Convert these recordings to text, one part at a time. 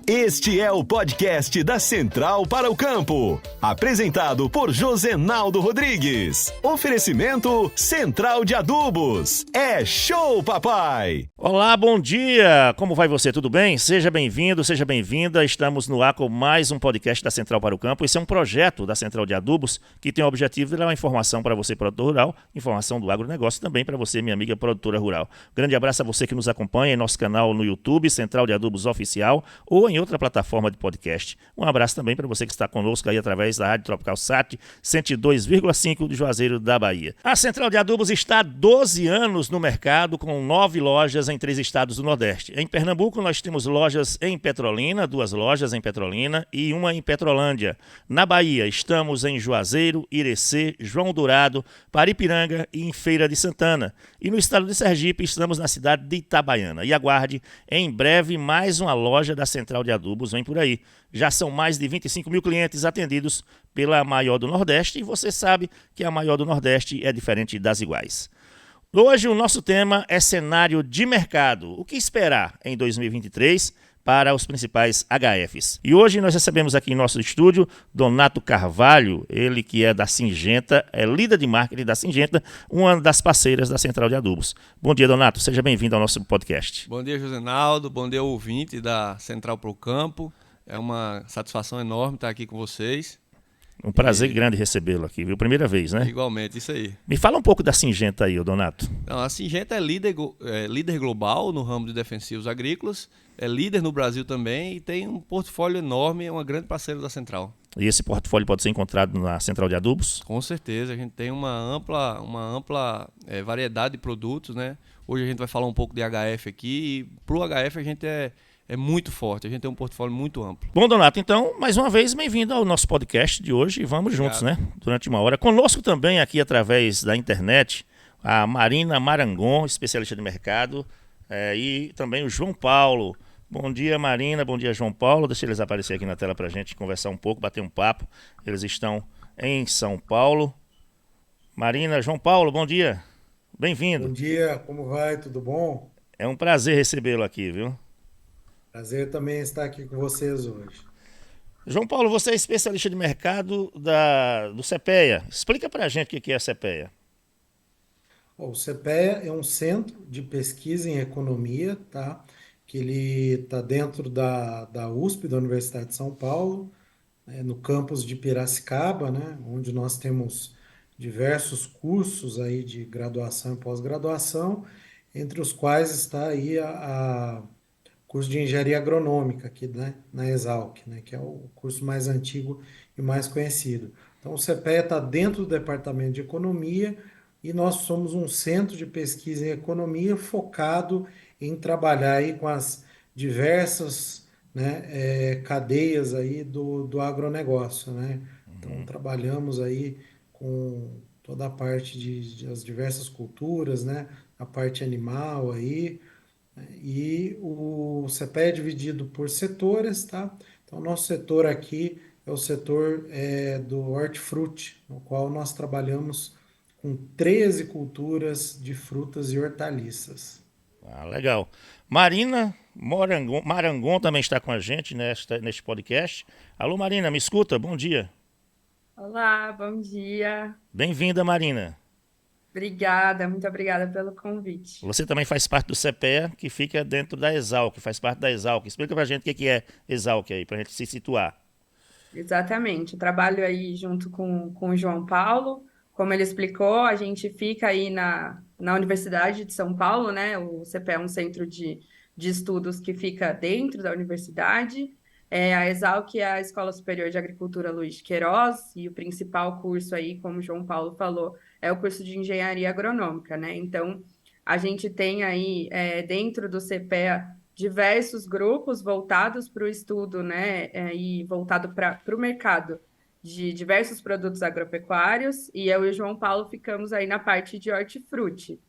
Este é o podcast da Central para o Campo, apresentado por Josenaldo Rodrigues. Oferecimento Central de Adubos. É show, papai! Olá, bom dia! Como vai você? Tudo bem? Seja bem-vindo, seja bem-vinda. Estamos no ar com mais um podcast da Central para o Campo. Esse é um projeto da Central de Adubos que tem o objetivo de levar informação para você, produtor rural, informação do agronegócio também para você, minha amiga produtora rural. Grande abraço a você que nos acompanha em nosso canal no YouTube, Central de Adubos Oficial, ou em outra plataforma de podcast. Um abraço também para você que está conosco aí através da Rádio Tropical Sat 102,5 de Juazeiro da Bahia. A Central de Adubos está há 12 anos no mercado com 9 lojas em 3 estados do Nordeste. Em Pernambuco nós temos lojas em Petrolina, 2 lojas em Petrolina e uma em Petrolândia. Na Bahia estamos em Juazeiro, Irecê, João Dourado, Paripiranga e em Feira de Santana. E no estado de Sergipe estamos na cidade de Itabaiana. E aguarde, em breve, mais uma loja da Central de Adubos vem por aí. Já são mais de 25 mil clientes atendidos pela maior do Nordeste e você sabe que a maior do Nordeste é diferente das iguais. Hoje o nosso tema é cenário de mercado. O que esperar em 2023 para os principais HFs? E hoje nós recebemos aqui em nosso estúdio Donato Carvalho, ele que é da Syngenta, é líder de marketing da Syngenta, uma das parceiras da Central de Adubos. Bom dia, Donato, seja bem-vindo ao nosso podcast. Bom dia, Josenaldo, bom dia, ouvinte da Central para o Campo. É uma satisfação enorme estar aqui com vocês. Um prazer grande recebê-lo aqui, viu? Primeira vez, né? Igualmente, isso aí. Me fala um pouco da Syngenta aí, Donato. Não, a Syngenta é líder global no ramo de defensivos agrícolas, é líder no Brasil também e tem um portfólio enorme, é uma grande parceira da Central. E esse portfólio pode ser encontrado na Central de Adubos? Com certeza, a gente tem uma ampla variedade de produtos, né? Hoje a gente vai falar um pouco de HF aqui e para o HF a gente é muito forte, a gente tem um portfólio muito amplo. Bom, Donato, então, mais uma vez, bem-vindo ao nosso podcast de hoje e vamos juntos, né? Durante uma hora. Conosco também aqui através da internet, a Marina Marangon, especialista de mercado, e também o João Paulo. Bom dia, Marina, bom dia, João Paulo. Deixa eles aparecer aqui na tela pra gente conversar um pouco, bater um papo. Eles estão em São Paulo. Marina, João Paulo, bom dia. Bem-vindo. Bom dia, como vai? Tudo bom? É um prazer recebê-lo aqui, viu? Prazer também estar aqui com vocês hoje. João Paulo, você é especialista de mercado do CPEA. Explica pra gente o que é a CPEA. O CPEA é um centro de pesquisa em economia, tá? Que ele está dentro da USP, da Universidade de São Paulo, no campus de Piracicaba, né? Onde nós temos diversos cursos aí de graduação e pós-graduação, entre os quais está aí a curso de engenharia agronômica aqui, né, na Exalc, né, que é o curso mais antigo e mais conhecido. Então, o CPEA está dentro do departamento de economia e nós somos um centro de pesquisa em economia focado em trabalhar aí com as diversas, né, cadeias aí do agronegócio, né? Então, trabalhamos aí com toda a parte das diversas culturas, né, a parte animal aí. E o CPEA é dividido por setores, tá? Então, o nosso setor aqui é o setor do hortifruti, no qual nós trabalhamos com 13 culturas de frutas e hortaliças. Ah, legal. Marina Marangon também está com a gente neste podcast. Alô, Marina, me escuta? Bom dia. Olá, bom dia. Bem-vinda, Marina. Obrigada, muito obrigada pelo convite. Você também faz parte do CPEA, que fica dentro da Exalc, faz parte da Exalc. Explica pra gente o que é Exalc aí, pra gente se situar. Exatamente, eu trabalho aí junto com o João Paulo. Como ele explicou, a gente fica aí na Universidade de São Paulo, né? O CPEA é um centro de estudos que fica dentro da universidade. A Exalc é a Escola Superior de Agricultura Luiz de Queiroz, e o principal curso aí, como o João Paulo falou, é o curso de Engenharia Agronômica, né? Então, a gente tem aí, dentro do CPEA, diversos grupos voltados para o estudo, né? E voltado para o mercado de diversos produtos agropecuários, e eu e o João Paulo ficamos aí na parte de hortifruti.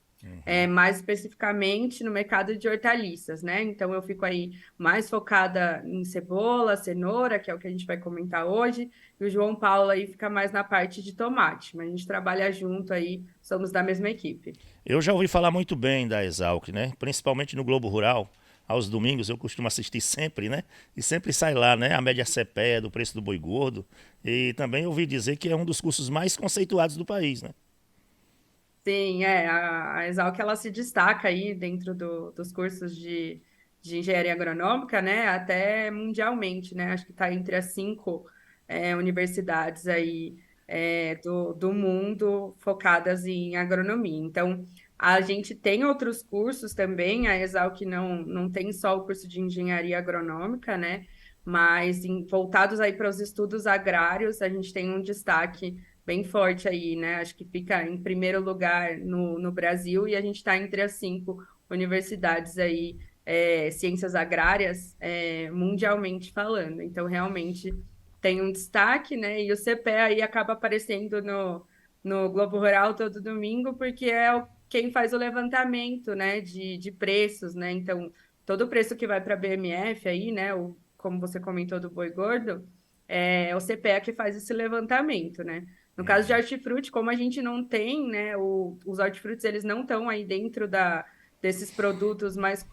Mais especificamente no mercado de hortaliças, né? Então eu fico aí mais focada em cebola, cenoura, que é o que a gente vai comentar hoje, e o João Paulo aí fica mais na parte de tomate, mas a gente trabalha junto aí, somos da mesma equipe. Eu já ouvi falar muito bem da Exalc, né? Principalmente no Globo Rural. aos domingos, eu costumo assistir sempre, né? E sempre sai lá, né? A média CPEA do preço do boi gordo. E também ouvi dizer que é um dos cursos mais conceituados do país, né? Sim, a Exalc ela se destaca aí dentro dos cursos de engenharia agronômica, né, até mundialmente, né, acho que está entre as 5 universidades aí do mundo focadas em agronomia. Então, a gente tem outros cursos também, a Exalc não tem só o curso de engenharia agronômica, né, mas voltados aí para os estudos agrários, a gente tem um destaque bem forte aí, né? Acho que fica em primeiro lugar no Brasil e a gente está entre as 5 universidades aí, ciências agrárias, mundialmente falando. Então, realmente tem um destaque, né? E o CPE aí acaba aparecendo no Globo Rural todo domingo, porque quem faz o levantamento, né, de preços, né? Então, todo o preço que vai para a BMF aí, né? Como você comentou do boi gordo, é o CPE que faz esse levantamento, né? No caso de hortifruti, como a gente não tem, né, os hortifrutis eles não estão aí dentro desses produtos mais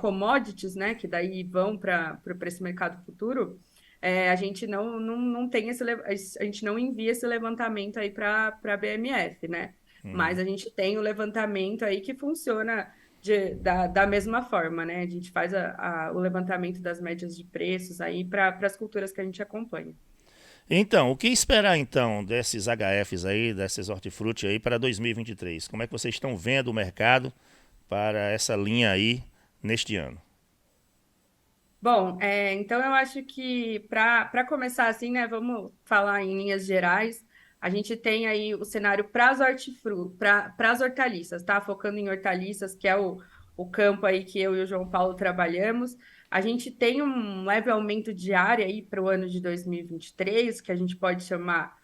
commodities, né, que daí vão para esse mercado futuro, a gente não tem a gente não envia esse levantamento aí para a BMF, né? Mas a gente tem o levantamento aí que funciona da mesma forma, né? A gente faz o levantamento das médias de preços aí para as culturas que a gente acompanha. Então, o que esperar então desses HFs aí, desses hortifruti aí para 2023? Como é que vocês estão vendo o mercado para essa linha aí neste ano? Bom, então eu acho que para começar assim, né, vamos falar em linhas gerais. A gente tem aí o cenário para as para as hortaliças, tá? Focando em hortaliças, que é o campo aí que eu e o João Paulo trabalhamos. A gente tem um leve aumento de área aí para o ano de 2023, que a gente pode chamar,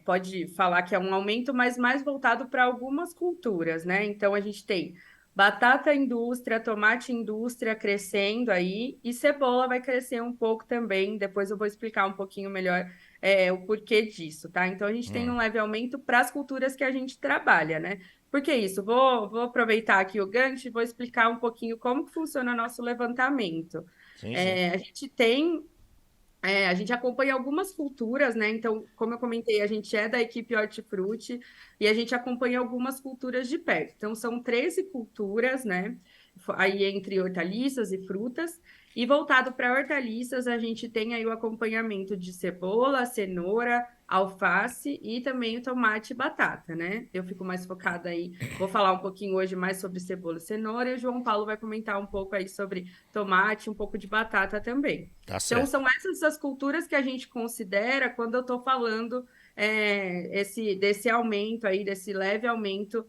pode falar que é um aumento, mas mais voltado para algumas culturas, né? Então a gente tem batata indústria, tomate indústria crescendo aí, e cebola vai crescer um pouco também. Depois eu vou explicar um pouquinho melhor o porquê disso, tá? Então a gente tem um leve aumento para as culturas que a gente trabalha, né? Por que isso? Vou aproveitar aqui o gancho e vou explicar um pouquinho como que funciona o nosso levantamento. Sim, sim. A gente tem a gente acompanha algumas culturas, né? Então, como eu comentei, a gente é da equipe Hortifruti e a gente acompanha algumas culturas de perto. Então, são 13 culturas, né? Aí entre hortaliças e frutas. E voltado para hortaliças, a gente tem aí o acompanhamento de cebola, cenoura, alface e também o tomate e batata, né? Eu fico mais focada aí. Vou falar um pouquinho hoje mais sobre cebola e cenoura, e o João Paulo vai comentar um pouco aí sobre tomate, um pouco de batata também. Tá Então, certo. são essas as culturas que a gente considera quando eu estou falando desse aumento aí, desse leve aumento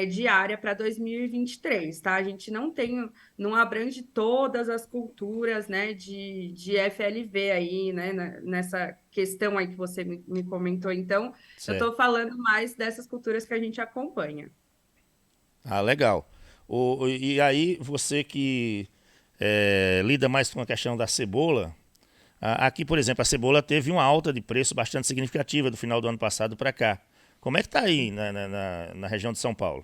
de área para 2023, tá? A gente não abrange todas as culturas, né, de FLV aí, né, nessa questão aí que você me comentou. Então, eu Certo. estou falando mais dessas culturas que a gente acompanha. Ah, legal. E aí, você que lida mais com a questão da cebola, aqui, por exemplo, a cebola teve uma alta de preço bastante significativa do final do ano passado para cá. Como é que está aí na região de São Paulo?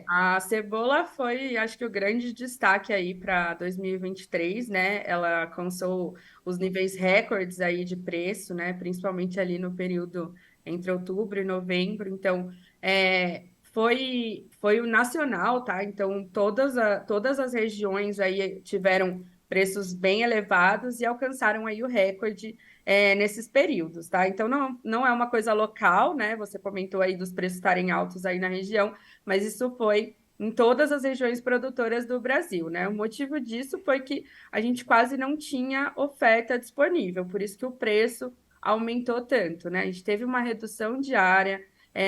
A cebola foi, acho que, o grande destaque aí para 2023, né? Ela alcançou os níveis recordes aí de preço, né? Principalmente ali no período entre outubro e novembro. Então, foi o nacional, tá? Então, todas as regiões aí tiveram preços bem elevados e alcançaram aí o recorde nesses períodos, tá? Então, não é uma coisa local, né? Você comentou aí dos preços estarem altos aí na região, mas isso foi em todas as regiões produtoras do Brasil, né? O motivo disso foi que a gente quase não tinha oferta disponível, por isso que o preço aumentou tanto, né? A gente teve uma redução de área,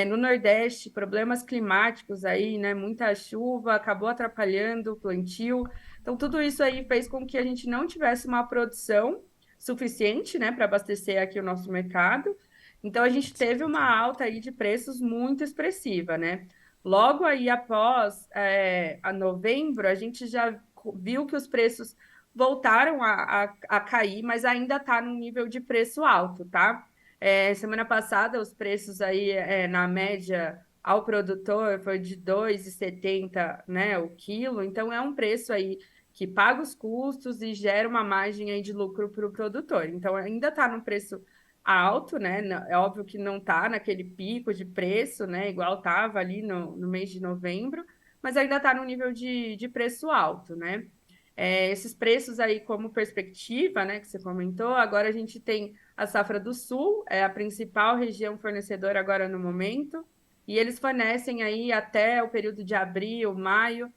no Nordeste, problemas climáticos aí, né? Muita chuva acabou atrapalhando o plantio. Então, tudo isso aí fez com que a gente não tivesse uma produção suficiente, né, para abastecer aqui o nosso mercado. Então, a gente teve uma alta aí de preços muito expressiva, né? Logo aí após a novembro, a gente já viu que os preços voltaram a cair, mas ainda está num nível de preço alto, tá? Semana passada, os preços aí na média ao produtor foi de 2,70, né, o quilo, então é um preço aí que paga os custos e gera uma margem aí de lucro para o produtor. Então ainda está no preço alto, né? É óbvio que não está naquele pico de preço, né? Igual estava ali no mês de novembro, mas ainda está no nível de preço alto, né? Esses preços aí como perspectiva, né, que você comentou, agora a gente tem a safra do Sul, é a principal região fornecedora agora no momento, e eles fornecem aí até o período de abril, maio,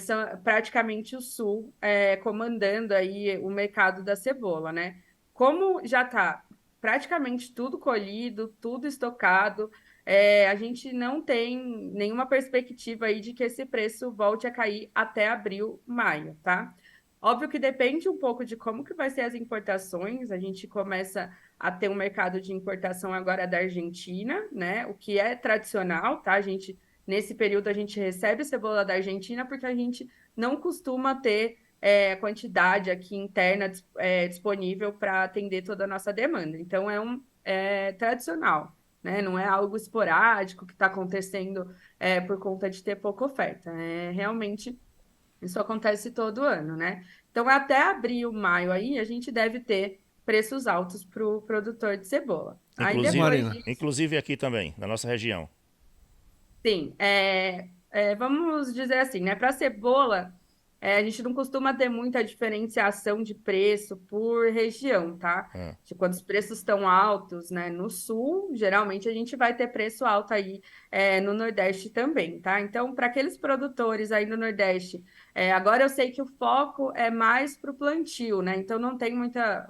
são praticamente o Sul comandando aí o mercado da cebola, né? Como já está praticamente tudo colhido, tudo estocado, a gente não tem nenhuma perspectiva aí de que esse preço volte a cair até abril, maio, tá? Óbvio que depende um pouco de como que vai ser as importações. A gente começa a ter um mercado de importação agora da Argentina, né? O que é tradicional, tá? Nesse período, a gente recebe cebola da Argentina porque a gente não costuma ter quantidade aqui interna disponível para atender toda a nossa demanda. Então, é tradicional, né? Não é algo esporádico que está acontecendo por conta de ter pouca oferta. Realmente, isso acontece todo ano, né? Então, até abril, maio aí, a gente deve ter preços altos para o produtor de cebola. Aí Ô, depois Marina, disso, Inclusive aqui também, na nossa região. sim, vamos dizer assim, né? Para cebola, a gente não costuma ter muita diferenciação de preço por região, tá? Ah, Quando os preços estão altos, né? No sul, geralmente a gente vai ter preço alto aí no Nordeste também, tá? Então, para aqueles produtores aí no Nordeste, agora eu sei que o foco é mais para o plantio, né? Então não tem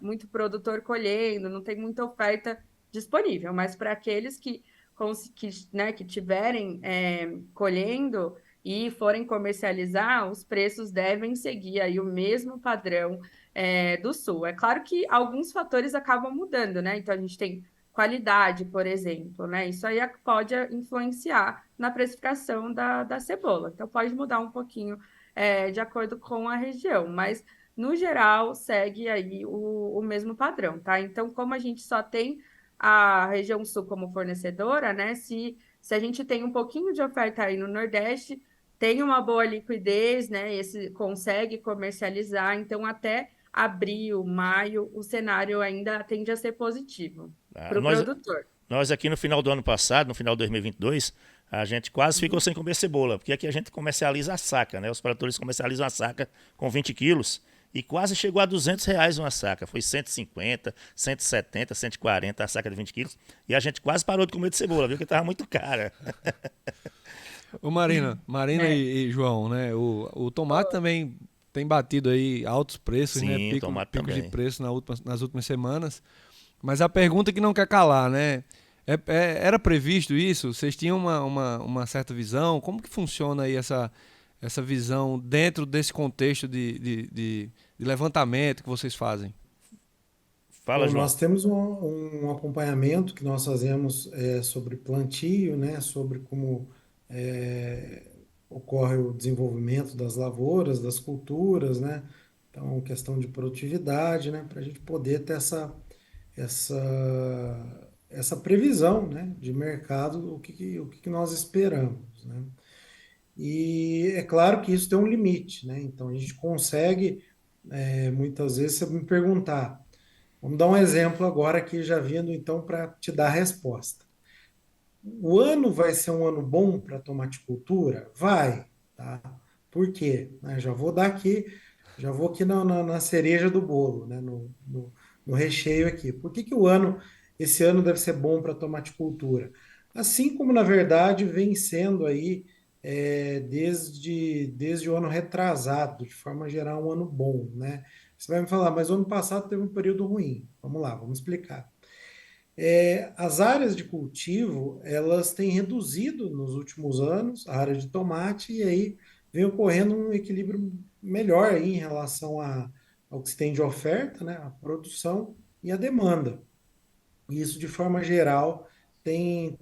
muito produtor colhendo, não tem muita oferta disponível, mas para aqueles que tiverem colhendo e forem comercializar, os preços devem seguir aí o mesmo padrão do sul. É claro que alguns fatores acabam mudando, né? Então a gente tem qualidade, por exemplo, né? Isso aí pode influenciar na precificação da cebola. Então pode mudar um pouquinho de acordo com a região, mas no geral segue aí o mesmo padrão, tá? Então, como a gente só tem a região sul como fornecedora, né? Se a gente tem um pouquinho de oferta aí no Nordeste, tem uma boa liquidez, né? Esse consegue comercializar, então até abril, maio, o cenário ainda tende a ser positivo ah, para o nós, produtor. nós aqui no final do ano passado, no final de 2022, a gente quase ficou sem comer cebola, porque aqui a gente comercializa a saca, né? Os produtores comercializam a saca com 20 quilos e quase chegou a R$ 200 uma saca. Foi 150, 170, 140 a saca de 20 quilos. E a gente quase parou de comer de cebola, viu? Porque estava muito cara. Ô Marina É, e João, né? O tomate também tem batido aí altos preços, né? Sim, o tomate Picos de também. preço nas últimas semanas. Mas a pergunta que não quer calar, né? Era previsto isso? Vocês tinham uma certa visão? Como que funciona aí essa visão dentro desse contexto de levantamento que vocês fazem? Fala, Bom, João. nós temos um acompanhamento que nós fazemos sobre plantio, né, sobre como é, ocorre o desenvolvimento das lavouras, das culturas, né, então questão de produtividade, né, para a gente poder ter essa, essa previsão, né, de mercado, o que nós esperamos, né. E é claro que isso tem um limite, né, então a gente consegue, muitas vezes, você me perguntar. Vamos dar um exemplo agora aqui, já vindo então para te dar a resposta. O ano vai ser um ano bom para tomaticultura? Vai, tá? Por quê? Né, já vou aqui na cereja do bolo, né? No recheio aqui. Por que que esse ano deve ser bom para tomaticultura? Assim como, na verdade, vem sendo aí desde o ano retrasado, de forma geral, um ano bom, né? Você vai me falar, mas o ano passado teve um período ruim. Vamos lá, vamos explicar. As áreas de cultivo, elas têm reduzido nos últimos anos, a área de tomate, e aí vem ocorrendo um equilíbrio melhor aí em relação ao que se tem de oferta, né, a produção e a demanda. E isso, de forma geral, tem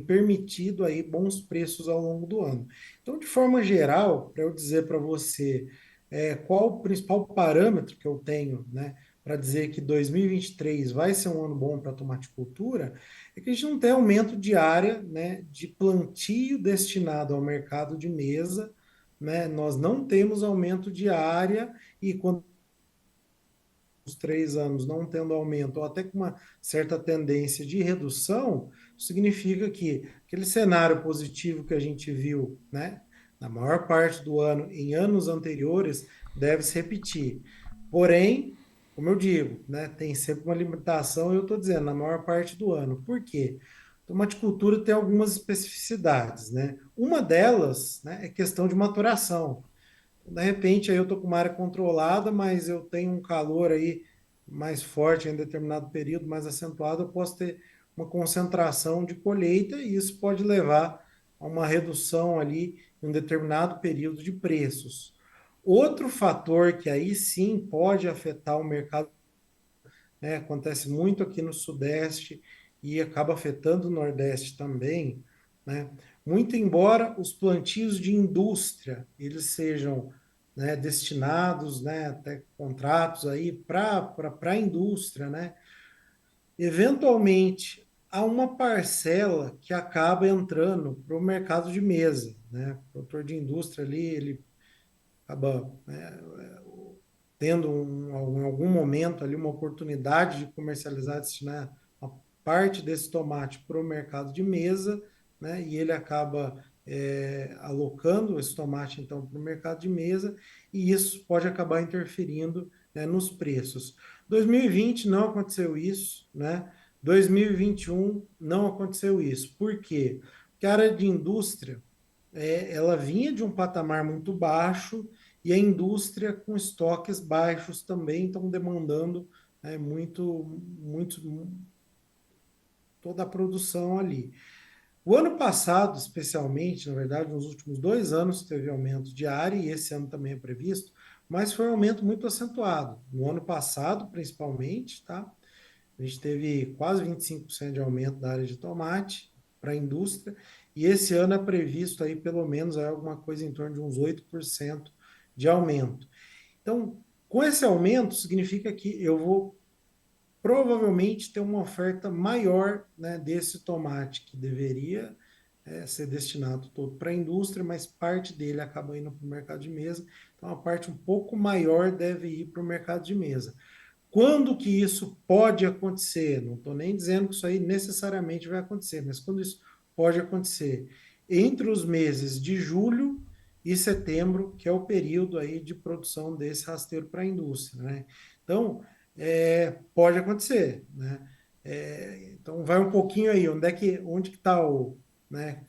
permitido aí bons preços ao longo do ano. Então, de forma geral, para eu dizer para você qual o principal parâmetro que eu tenho, né, para dizer que 2023 vai ser um ano bom para a tomaticultura, é que a gente não tem aumento de área, né, de plantio destinado ao mercado de mesa, né? Nós não temos aumento de área e quando os 3 anos não tendo aumento, ou até com uma certa tendência de redução, significa que aquele cenário positivo que a gente viu, né, na maior parte do ano, em anos anteriores, deve se repetir. Porém, como eu digo, né, tem sempre uma limitação, e eu estou dizendo, na maior parte do ano. Por quê? A tomaticultura tem algumas especificidades, né? Uma delas, né, é questão de maturação. De repente, aí eu estou com uma área controlada, mas eu tenho um calor aí mais forte em determinado período, mais acentuado, eu posso ter uma concentração de colheita e isso pode levar a uma redução ali em um determinado período de preços. Outro fator que aí sim pode afetar o mercado, né, acontece muito aqui no Sudeste e acaba afetando o Nordeste também, né? Muito embora os plantios de indústria eles sejam, né, destinados, né, até contratos aí para a indústria, né? Eventualmente há uma parcela que acaba entrando para o mercado de mesa, né? O produtor de indústria ali ele acaba, né, tendo em algum momento ali uma oportunidade de comercializar, destinar uma parte desse tomate para o mercado de mesa, né? E ele acaba alocando esse tomate então para o mercado de mesa e isso pode acabar interferindo, né, nos preços. 2020 não aconteceu isso, né? 2021 não aconteceu isso. Por quê? Porque a área de indústria ela vinha de um patamar muito baixo e a indústria com estoques baixos também estão demandando, né, muito toda a produção ali. O ano passado, especialmente, na verdade, nos últimos 2 anos teve aumento de área e esse ano também é previsto, mas foi um aumento muito acentuado. No ano passado, principalmente, tá? A gente teve quase 25% de aumento da área de tomate para a indústria, e esse ano é previsto aí pelo menos aí alguma coisa em torno de uns 8% de aumento. Então, com esse aumento, significa que eu vou provavelmente ter uma oferta maior, né, desse tomate, que deveria ser destinado todo para a indústria, mas parte dele acaba indo para o mercado de mesa, então a parte um pouco maior deve ir para o mercado de mesa. Quando que isso pode acontecer? Não estou nem dizendo que isso aí necessariamente vai acontecer, mas quando isso pode acontecer? Entre os meses de julho e setembro, que é o período aí de produção desse rasteiro para a indústria, né? Então, pode acontecer, né? Então, vai um pouquinho aí, onde que está né?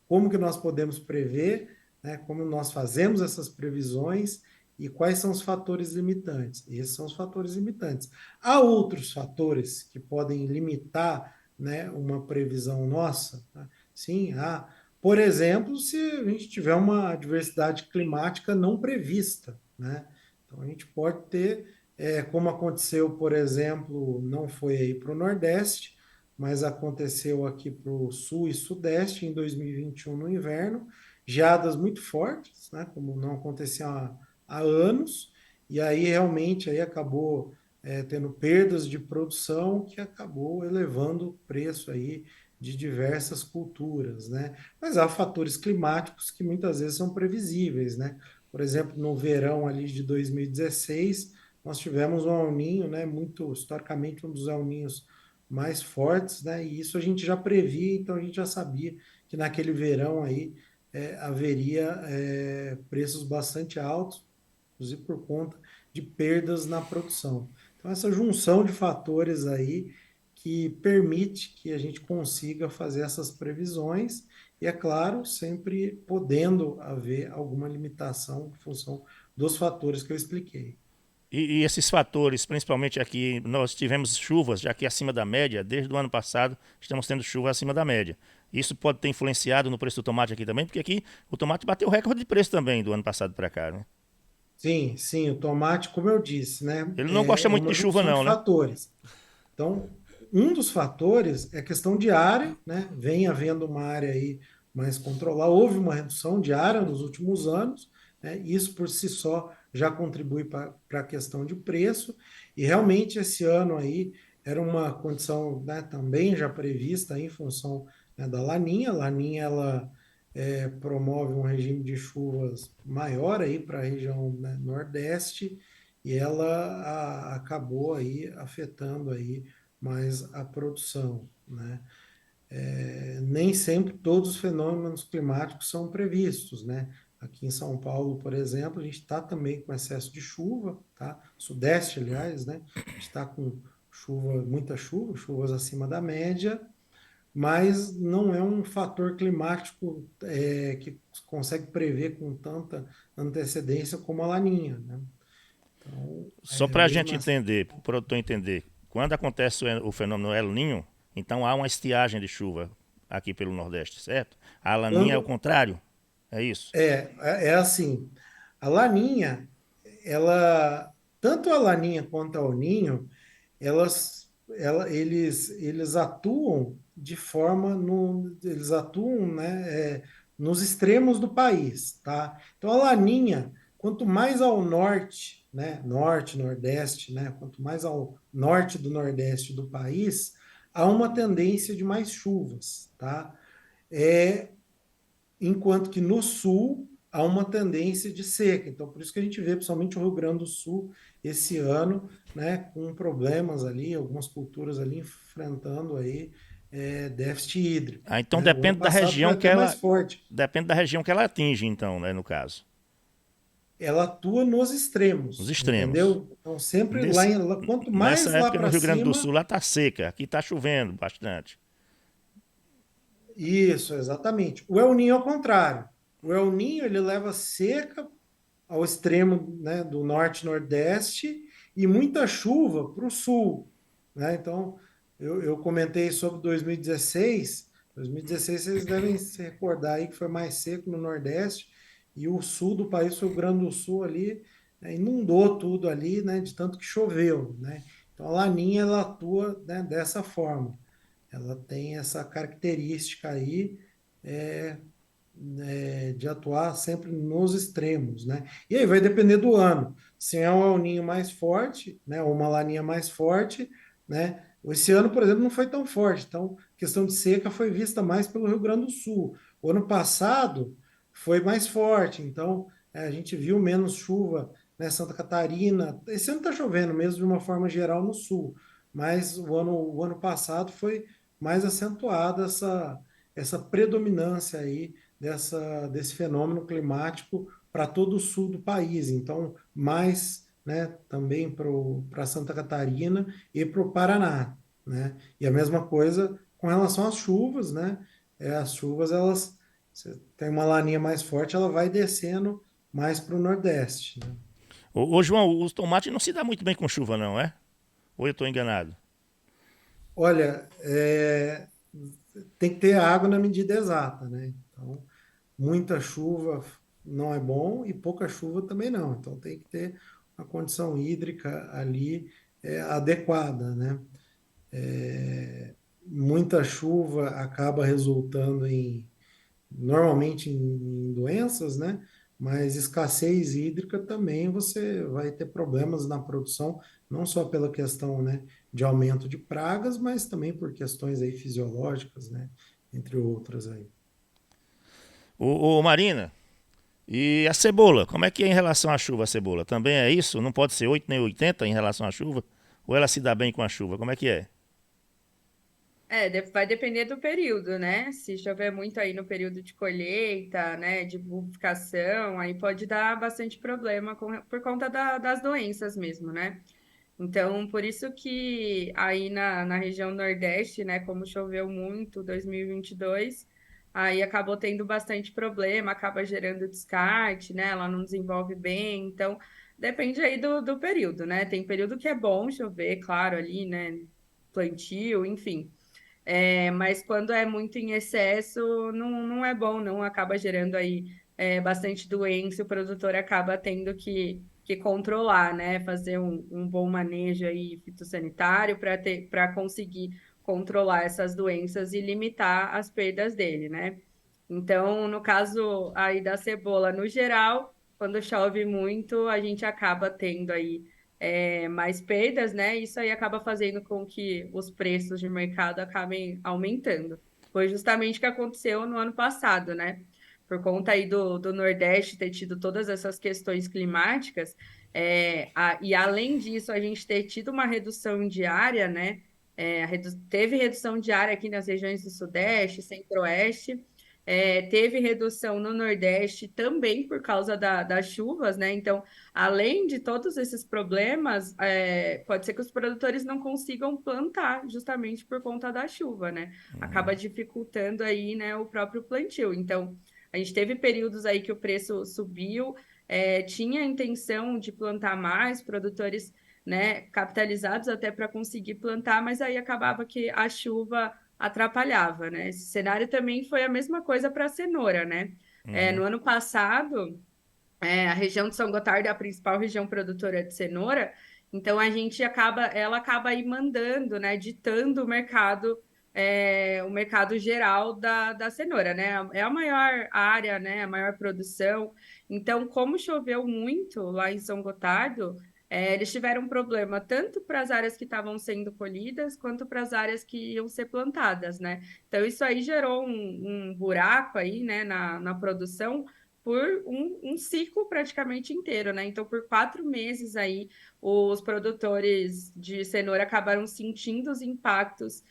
Como que nós podemos prever, né? Como nós fazemos essas previsões e quais são os fatores limitantes? Esses são os fatores limitantes. Há outros fatores que podem limitar, né, uma previsão nossa? Tá? Sim, há. Por exemplo, se a gente tiver uma adversidade climática não prevista, né? Então a gente pode ter, como aconteceu, por exemplo, não foi aí para o Nordeste, mas aconteceu aqui para o Sul e Sudeste em 2021 no inverno, geadas muito fortes, né? Como não acontecia há anos, e aí realmente aí acabou tendo perdas de produção que acabou elevando o preço aí de diversas culturas, né? Mas há fatores climáticos que muitas vezes são previsíveis, né? Por exemplo, no verão ali de 2016, nós tivemos um El Niño, né? Muito historicamente um dos El Niños mais fortes, né? E isso a gente já previa, então a gente já sabia que naquele verão aí haveria preços bastante altos, inclusive por conta de perdas na produção. Então, essa junção de fatores aí que permite que a gente consiga fazer essas previsões e, é claro, sempre podendo haver alguma limitação em função dos fatores que eu expliquei. E esses fatores, principalmente aqui, nós tivemos chuvas já aqui acima da média, desde o ano passado estamos tendo chuva acima da média. Isso pode ter influenciado no preço do tomate aqui também, porque aqui o tomate bateu o recorde de preço também do ano passado para cá, né? Sim, sim, o tomate, como eu disse, né, Ele não gosta é muito uma de chuva junção de não, né? fatores. Então, um dos fatores é a questão de área, né? Vem havendo uma área aí mais controlada. Houve uma redução de área nos últimos anos, né? Isso por si só já contribui para a questão de preço, e realmente esse ano aí era uma condição, né, também já prevista em função, né, da Laninha. A Laninha, ela promove um regime de chuvas maior aí para a região, né, Nordeste, e ela acabou aí afetando aí mais a produção, né? Nem sempre todos os fenômenos climáticos são previstos, né? Aqui em São Paulo, por exemplo, a gente está também com excesso de chuva, tá? Sudeste, aliás, né? A gente está com chuva, muita chuva, chuvas acima da média, mas não é um fator climático que consegue prever com tanta antecedência como a Laninha, né? Então, Só para a mesmo gente assim, entender, para o produtor entender, quando acontece o fenômeno El Ninho, então há uma estiagem de chuva aqui pelo Nordeste, certo? A Laninha é o quando contrário, é isso? é assim, a Laninha, ela, tanto a Laninha quanto o Ninho, eles atuam de forma no, eles atuam, né, nos extremos do país, tá? Então a Laninha, quanto mais ao norte, né, norte, nordeste, né, quanto mais ao norte do nordeste do país, há uma tendência de mais chuvas, tá? É, enquanto que no sul há uma tendência de seca. Então, por isso que a gente vê, principalmente o Rio Grande do Sul, esse ano, né, com problemas ali, algumas culturas ali enfrentando aí déficit hídrico, Ah, então né? O ano passado foi até mais forte. depende da região que ela atinge, então, né, no caso, Ela atua nos nos extremos, extremos. entendeu? Então, sempre Nesse, quanto nessa mais lá época no para Rio Grande do cima, Sul lá tá seca, aqui tá chovendo bastante. isso, exatamente. O El Niño é o contrário. O El Niño, ele leva seca ao extremo, né, do norte norte-nordeste e muita chuva para o sul, né? Então, eu comentei sobre 2016. 2016 vocês devem se recordar aí que foi mais seco no Nordeste e o sul do país, foi o Rio Grande do Sul ali, né, inundou tudo ali, né, de tanto que choveu, né? Então, a Laninha, ela atua, né, dessa forma. Ela tem essa característica aí, é, de atuar sempre nos extremos, né? E aí vai depender do ano. Se é um El Ninho mais forte, né, ou uma laninha mais forte, né? Esse ano, por exemplo, não foi tão forte. Então, a questão de seca foi vista mais pelo Rio Grande do Sul. O ano passado foi mais forte. Então, a gente viu menos chuva, né? Santa Catarina. Esse ano está chovendo mesmo de uma forma geral no sul, mas o ano passado foi mais acentuada essa predominância aí desse fenômeno climático para todo o sul do país. Então, mais, né, também para Santa Catarina e para o Paraná, né? E a mesma coisa com relação às chuvas, né? As chuvas, elas, você tem uma laninha mais forte, ela vai descendo mais para o Nordeste, né? Ô, João, o tomate não se dá muito bem com chuva, não é? Ou eu estou enganado? Olha, tem que ter água na medida exata, né? Então, muita chuva não é bom e pouca chuva também não. Então tem que ter uma condição hídrica ali adequada, né? Muita chuva acaba resultando normalmente em doenças, né? Mas escassez hídrica também você vai ter problemas na produção, não só pela questão, né, de aumento de pragas, mas também por questões aí fisiológicas, né? Entre outras aí. Ô, Marina, e a cebola? Como é que é em relação à chuva a cebola? Também é isso? Não pode ser 8 nem 80 em relação à chuva? Ou ela se dá bem com a chuva? Como é que é? Vai depender do período, né? Se chover muito aí no período de colheita, né, de bulbificação, aí pode dar bastante problema por conta das doenças mesmo, né? Então, por isso que aí na região Nordeste, né, como choveu muito 2022, aí acabou tendo bastante problema, acaba gerando descarte, né? Ela não desenvolve bem, então depende aí do período, né? Tem período que é bom chover, claro, ali, né? Plantio, enfim. Mas quando é muito em excesso, não é bom, não acaba gerando aí bastante doença, o produtor acaba tendo que controlar, né? Fazer um bom manejo aí fitossanitário para conseguir controlar essas doenças e limitar as perdas dele, né? Então, no caso aí da cebola, no geral. quando chove muito, a gente acaba tendo aí mais perdas, né? Isso aí acaba fazendo com que os preços de mercado acabem aumentando. Foi justamente o que aconteceu no ano passado, né? Por conta aí do Nordeste ter tido todas essas questões climáticas, e além disso, a gente ter tido uma redução diária, né? Teve redução diária aqui nas regiões do Sudeste, Centro-Oeste, teve redução no Nordeste também por causa das chuvas, né? Então, além de todos esses problemas, pode ser que os produtores não consigam plantar justamente por conta da chuva, né? Acaba dificultando aí, né, o próprio plantio. Então, a gente teve períodos aí que o preço subiu, tinha a intenção de plantar mais, produtores, né, capitalizados até para conseguir plantar, mas aí acabava que a chuva atrapalhava, né? Esse cenário também foi a mesma coisa para a cenoura, né? No ano passado, a região de São Gotardo é a principal região produtora de cenoura, então ela acaba aí mandando, né, ditando o mercado geral da cenoura, né? É a maior área, né, a maior produção. Então, como choveu muito lá em São Gotardo, eles tiveram um problema tanto para as áreas que estavam sendo colhidas, quanto para as áreas que iam ser plantadas, né? Então, isso aí gerou um buraco aí, né, na produção, por um ciclo praticamente inteiro, né? Então, por 4 meses aí, os produtores de cenoura acabaram sentindo os impactos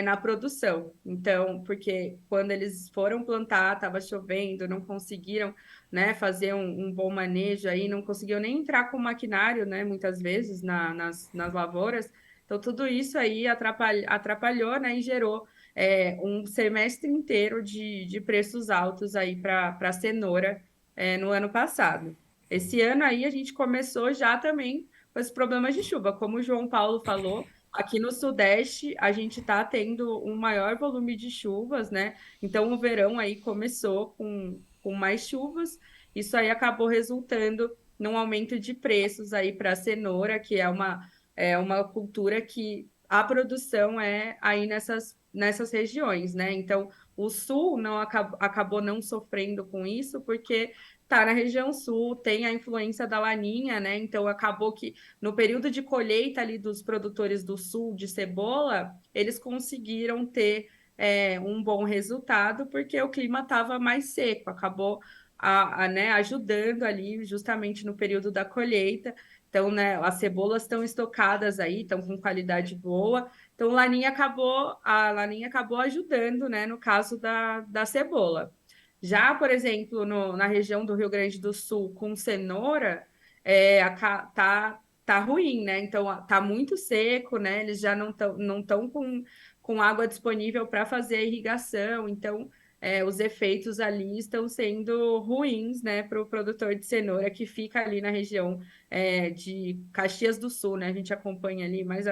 na produção. Então, porque quando eles foram plantar, estava chovendo, não conseguiram, né, fazer um bom manejo aí, não conseguiam nem entrar com maquinário, né, muitas vezes nas lavouras. Então, tudo isso aí atrapalhou, né, e gerou um semestre inteiro de preços altos aí para a cenoura no ano passado. Esse ano aí a gente começou já também com esses problemas de chuva. Como o João Paulo falou, aqui no Sudeste a gente está tendo um maior volume de chuvas, né? Então o verão aí começou com mais chuvas. Isso aí acabou resultando num aumento de preços aí para a cenoura, que é uma cultura que a produção é aí nessas regiões, né? Então, o sul acabou não sofrendo com isso, porque tá na região sul, tem a influência da laninha, né? Então, acabou que no período de colheita ali dos produtores do sul de cebola, eles conseguiram ter um bom resultado, porque o clima estava mais seco, acabou né, ajudando ali justamente no período da colheita. Então, né, as cebolas estão estocadas aí, estão com qualidade boa. Então, a laninha acabou ajudando, né, no caso da cebola. Já, por exemplo, na região do Rio Grande do Sul, com cenoura, tá ruim, né? Então, tá muito seco, né? Eles já não estão com água disponível para fazer a irrigação. Então, os efeitos ali estão sendo ruins, né, para o produtor de cenoura que fica ali na região de Caxias do Sul, né? A gente acompanha ali mais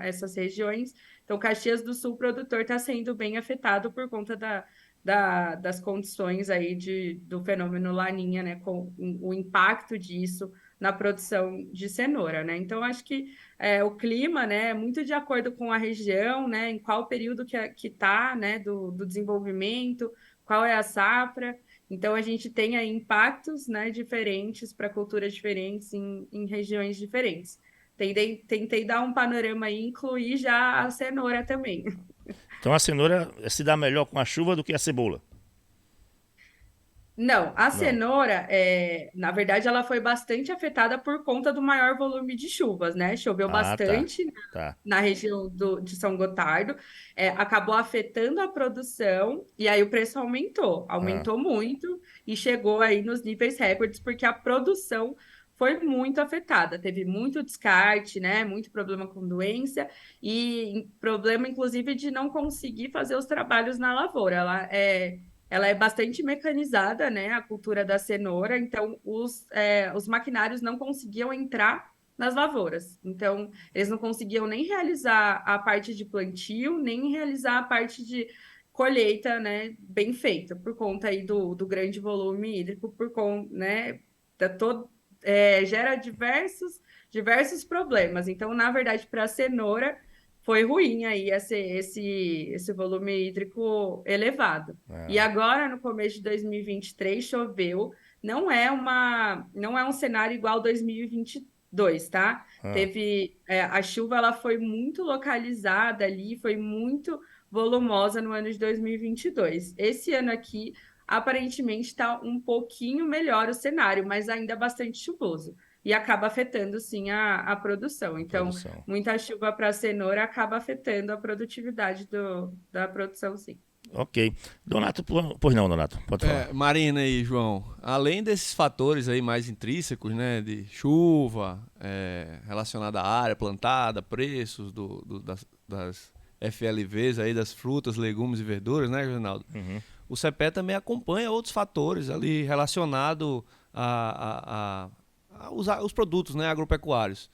essas regiões. Então, Caxias do Sul, o produtor está sendo bem afetado por conta das condições aí do fenômeno Laninha, né? Com o impacto disso na produção de cenoura, né? Então, acho que o clima, né, é muito de acordo com a região, né? Em qual período que está, né, do desenvolvimento, qual é a safra. Então, a gente tem aí impactos, né, diferentes para culturas diferentes em regiões diferentes. Tentei dar um panorama aí, incluir já a cenoura também. Então a cenoura se dá melhor com a chuva do que a cebola. Não, a Não. cenoura, na verdade, ela foi bastante afetada por conta do maior volume de chuvas, né? Choveu Ah, tá. bastante Tá. na região de São Gotardo, acabou afetando a produção e aí o preço aumentou, Ah. aumentou muito e chegou aí nos níveis recordes porque a produção foi muito afetada, teve muito descarte, né? Muito problema com doença e problema, inclusive, de não conseguir fazer os trabalhos na lavoura. Ela é bastante mecanizada, né? A cultura da cenoura, então os maquinários não conseguiam entrar nas lavouras. Então, eles não conseguiam nem realizar a parte de plantio, nem realizar a parte de colheita, né, bem feita, por conta aí do grande volume hídrico, né, gera diversos problemas. Então, na verdade, para a cenoura, foi ruim aí esse volume hídrico elevado. E Ah. agora, no começo de 2023, choveu, não é um cenário igual 2022, tá? A chuva ela foi muito localizada ali, foi muito volumosa no ano de 2022. Esse ano aqui, aparentemente, está um pouquinho melhor o cenário, mas ainda bastante chuvoso. E acaba afetando, sim, a produção. Então, muita chuva para a cenoura acaba afetando a produtividade da produção, sim. Ok. Donato, pois não, Donato, pode falar. Marina e João, além desses fatores aí mais intrínsecos, né, de chuva, relacionada à área plantada, preços das FLVs aí, das frutas, legumes e verduras, né, Reginaldo? O CEPE também acompanha outros fatores ali relacionados aos produtos, né, agropecuários.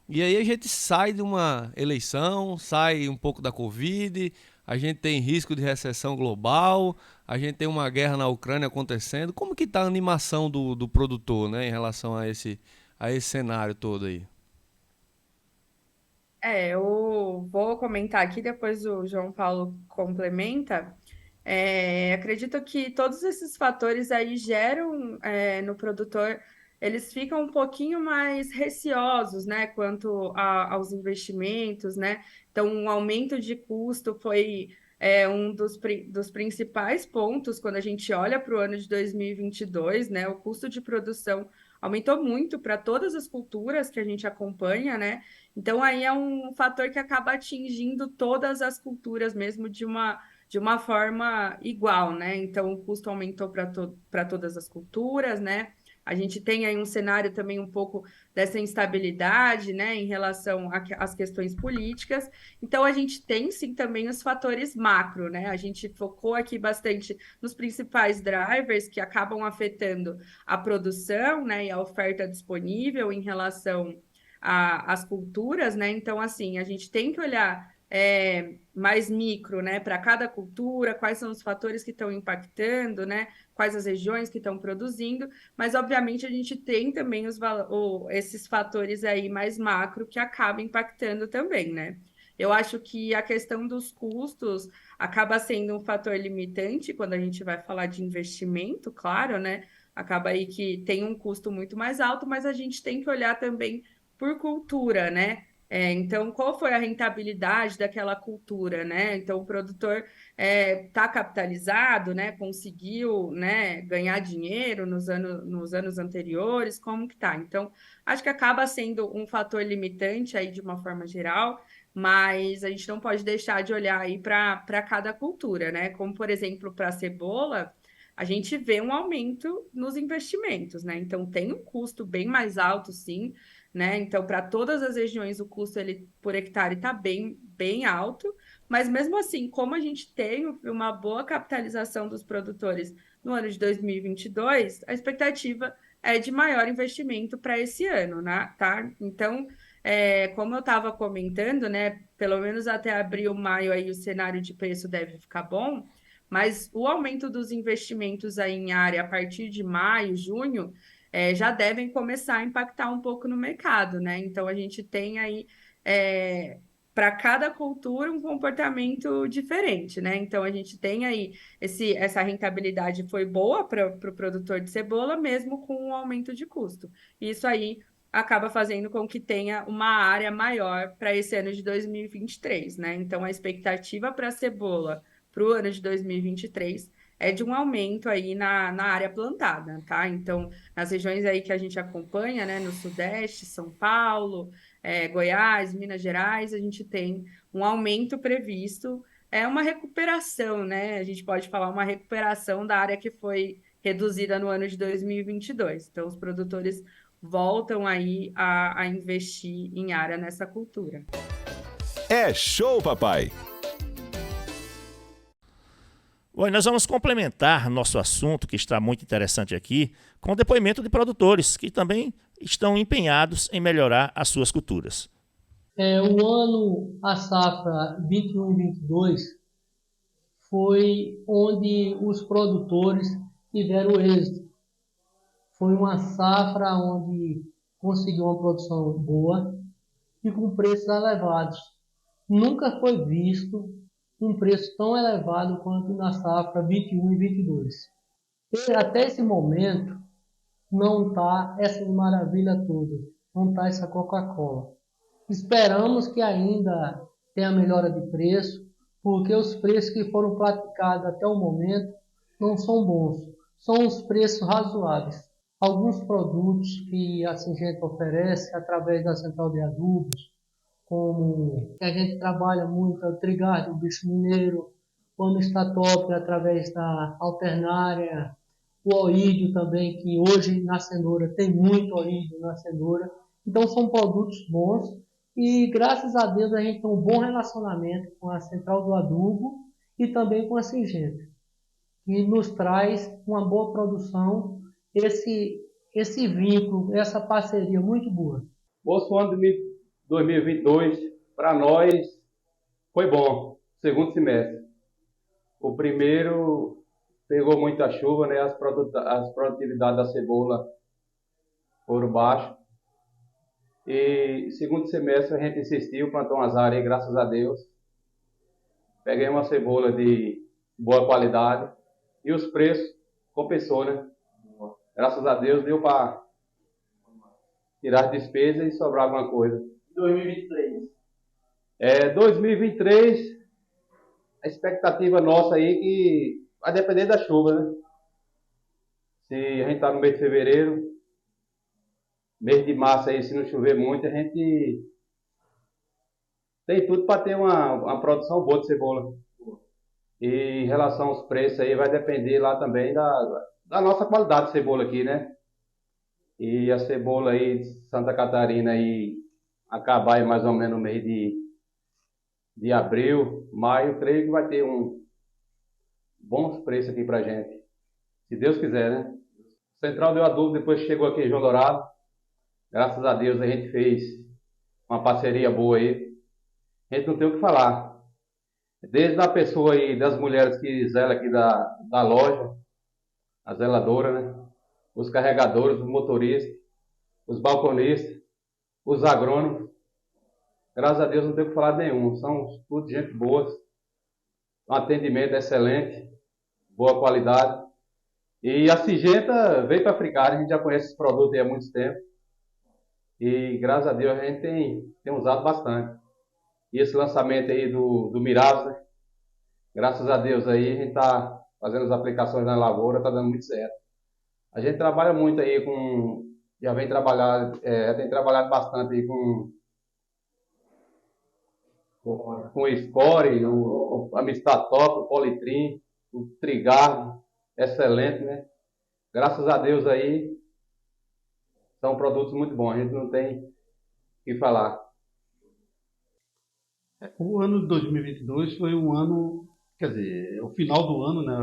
E aí a gente sai de uma eleição, sai um pouco da Covid, a gente tem risco de recessão global, a gente tem uma guerra na Ucrânia acontecendo. Como que está a animação do produtor, né, em relação a esse cenário todo aí? Eu vou comentar aqui, depois o João Paulo complementa. Acredito que todos esses fatores aí geram no produtor, eles ficam um pouquinho mais receosos, né, quanto aos investimentos, né? Então, um aumento de custo foi um dos principais pontos quando a gente olha para o ano de 2022, né? O custo de produção aumentou muito para todas as culturas que a gente acompanha, né? Então, aí é um fator que acaba atingindo todas as culturas mesmo de uma forma igual, né? Então, o custo aumentou para todas as culturas, né? A gente tem aí um cenário também um pouco dessa instabilidade, né, em relação às questões políticas. Então, a gente tem sim também os fatores macro, né? A gente focou aqui bastante nos principais drivers que acabam afetando a produção, né, e a oferta disponível em relação às culturas, né? Então, assim, a gente tem que olhar mais micro, né, para cada cultura, quais são os fatores que estão impactando, né, quais as regiões que estão produzindo, mas obviamente a gente tem também esses fatores aí mais macro que acabam impactando também, né? Eu acho que a questão dos custos acaba sendo um fator limitante quando a gente vai falar de investimento, claro, né? Acaba aí que tem um custo muito mais alto, mas a gente tem que olhar também por cultura, né? Então, qual foi a rentabilidade daquela cultura, né? Então, o produtor está capitalizado, né? Conseguiu, né, ganhar dinheiro nos anos anteriores, como que tá? Então, acho que acaba sendo um fator limitante aí de uma forma geral, mas a gente não pode deixar de olhar aí para cada cultura, né? Como, por exemplo, para a cebola, a gente vê um aumento nos investimentos, né? Então, tem um custo bem mais alto, sim, né? Então, para todas as regiões, o custo ele, por hectare está bem alto, mas mesmo assim, como a gente tem uma boa capitalização dos produtores no ano de 2022, a expectativa é de maior investimento para esse ano, né? Tá? Então, como eu estava comentando, né? Pelo menos até abril, maio, aí o cenário de preço deve ficar bom, mas o aumento dos investimentos aí em área a partir de maio, junho, já devem começar a impactar um pouco no mercado, né? Então, a gente tem aí, para cada cultura, um comportamento diferente, né? Então, a gente tem aí, essa rentabilidade foi boa para o produtor de cebola, mesmo com o aumento de custo. Isso aí acaba fazendo com que tenha uma área maior para esse ano de 2023, né? Então, a expectativa para a cebola para o ano de 2023 é de um aumento aí na área plantada, tá? Então, nas regiões aí que a gente acompanha, né, no Sudeste, São Paulo, Goiás, Minas Gerais, a gente tem um aumento previsto, uma recuperação, né? A gente pode falar uma recuperação da área que foi reduzida no ano de 2022. Então, os produtores voltam aí a investir em área nessa cultura. É show, papai! Bom, nós vamos complementar nosso assunto, que está muito interessante aqui, com o depoimento de produtores que também estão empenhados em melhorar as suas culturas. A safra 21 e 22 foi onde os produtores tiveram êxito. Foi uma safra onde conseguiu uma produção boa e com preços elevados. Nunca foi visto um preço tão elevado quanto na safra 21 e 22. Até esse momento, não está essas maravilhas todas, não está essa Coca-Cola. Esperamos que ainda tenha melhora de preço, porque os preços que foram praticados até o momento não são bons, são os preços razoáveis. Alguns produtos que a Syngenta oferece através da Central de Adubos, como a gente trabalha muito o Trigarden, o bicho mineiro, o Amistatop através da Alternária, o oídio também, que hoje na cenoura tem muito oídio na cenoura. Então são produtos bons e graças a Deus a gente tem um bom relacionamento com a Central do Adubo e também com a Syngenta, que nos traz uma boa produção, esse vínculo, essa parceria muito boa. O ano de 2022, para nós, foi bom, segundo semestre. O primeiro pegou muita chuva, né? As produtividades da cebola foram baixas. E segundo semestre a gente insistiu, plantou umas áreas, graças a Deus. Peguei uma cebola de boa qualidade e os preços compensou, né? Graças a Deus deu para tirar as despesas e sobrar alguma coisa. 2023? 2023, a expectativa nossa aí que vai depender da chuva, né? Se a gente está no mês de fevereiro, mês de março aí, se não chover muito, a gente tem tudo para ter uma produção boa de cebola. E em relação aos preços aí, vai depender lá também da nossa qualidade de cebola aqui, né? E a cebola aí de Santa Catarina aí acabar aí mais ou menos no mês de abril, maio, creio que vai ter bons preços aqui pra gente. Se Deus quiser, né? Central deu adubo, depois chegou aqui em João Dourado. Graças a Deus a gente fez uma parceria boa aí. A gente não tem o que falar. Desde a pessoa aí, das mulheres que zelam aqui da loja, a zeladora, né? Os carregadores, os motoristas, os balconistas, os agrônomos. Graças a Deus não tem o que falar de nenhum. São tudo gente boa. Um atendimento excelente, boa qualidade. E a Syngenta veio para Fricária, a gente já conhece esse produto aí há muito tempo. E graças a Deus a gente tem usado bastante. E esse lançamento aí do Miravos, né? Graças a Deus aí a gente está fazendo as aplicações na lavoura, está dando muito certo. A gente trabalha muito aí tem trabalhado bastante aí com o Score, o Amistatop, o Politrim, o Trigarden, excelente, né? Graças a Deus aí, são produtos muito bons, a gente não tem o que falar. O ano de 2022 foi um ano, quer dizer, o final do ano, né?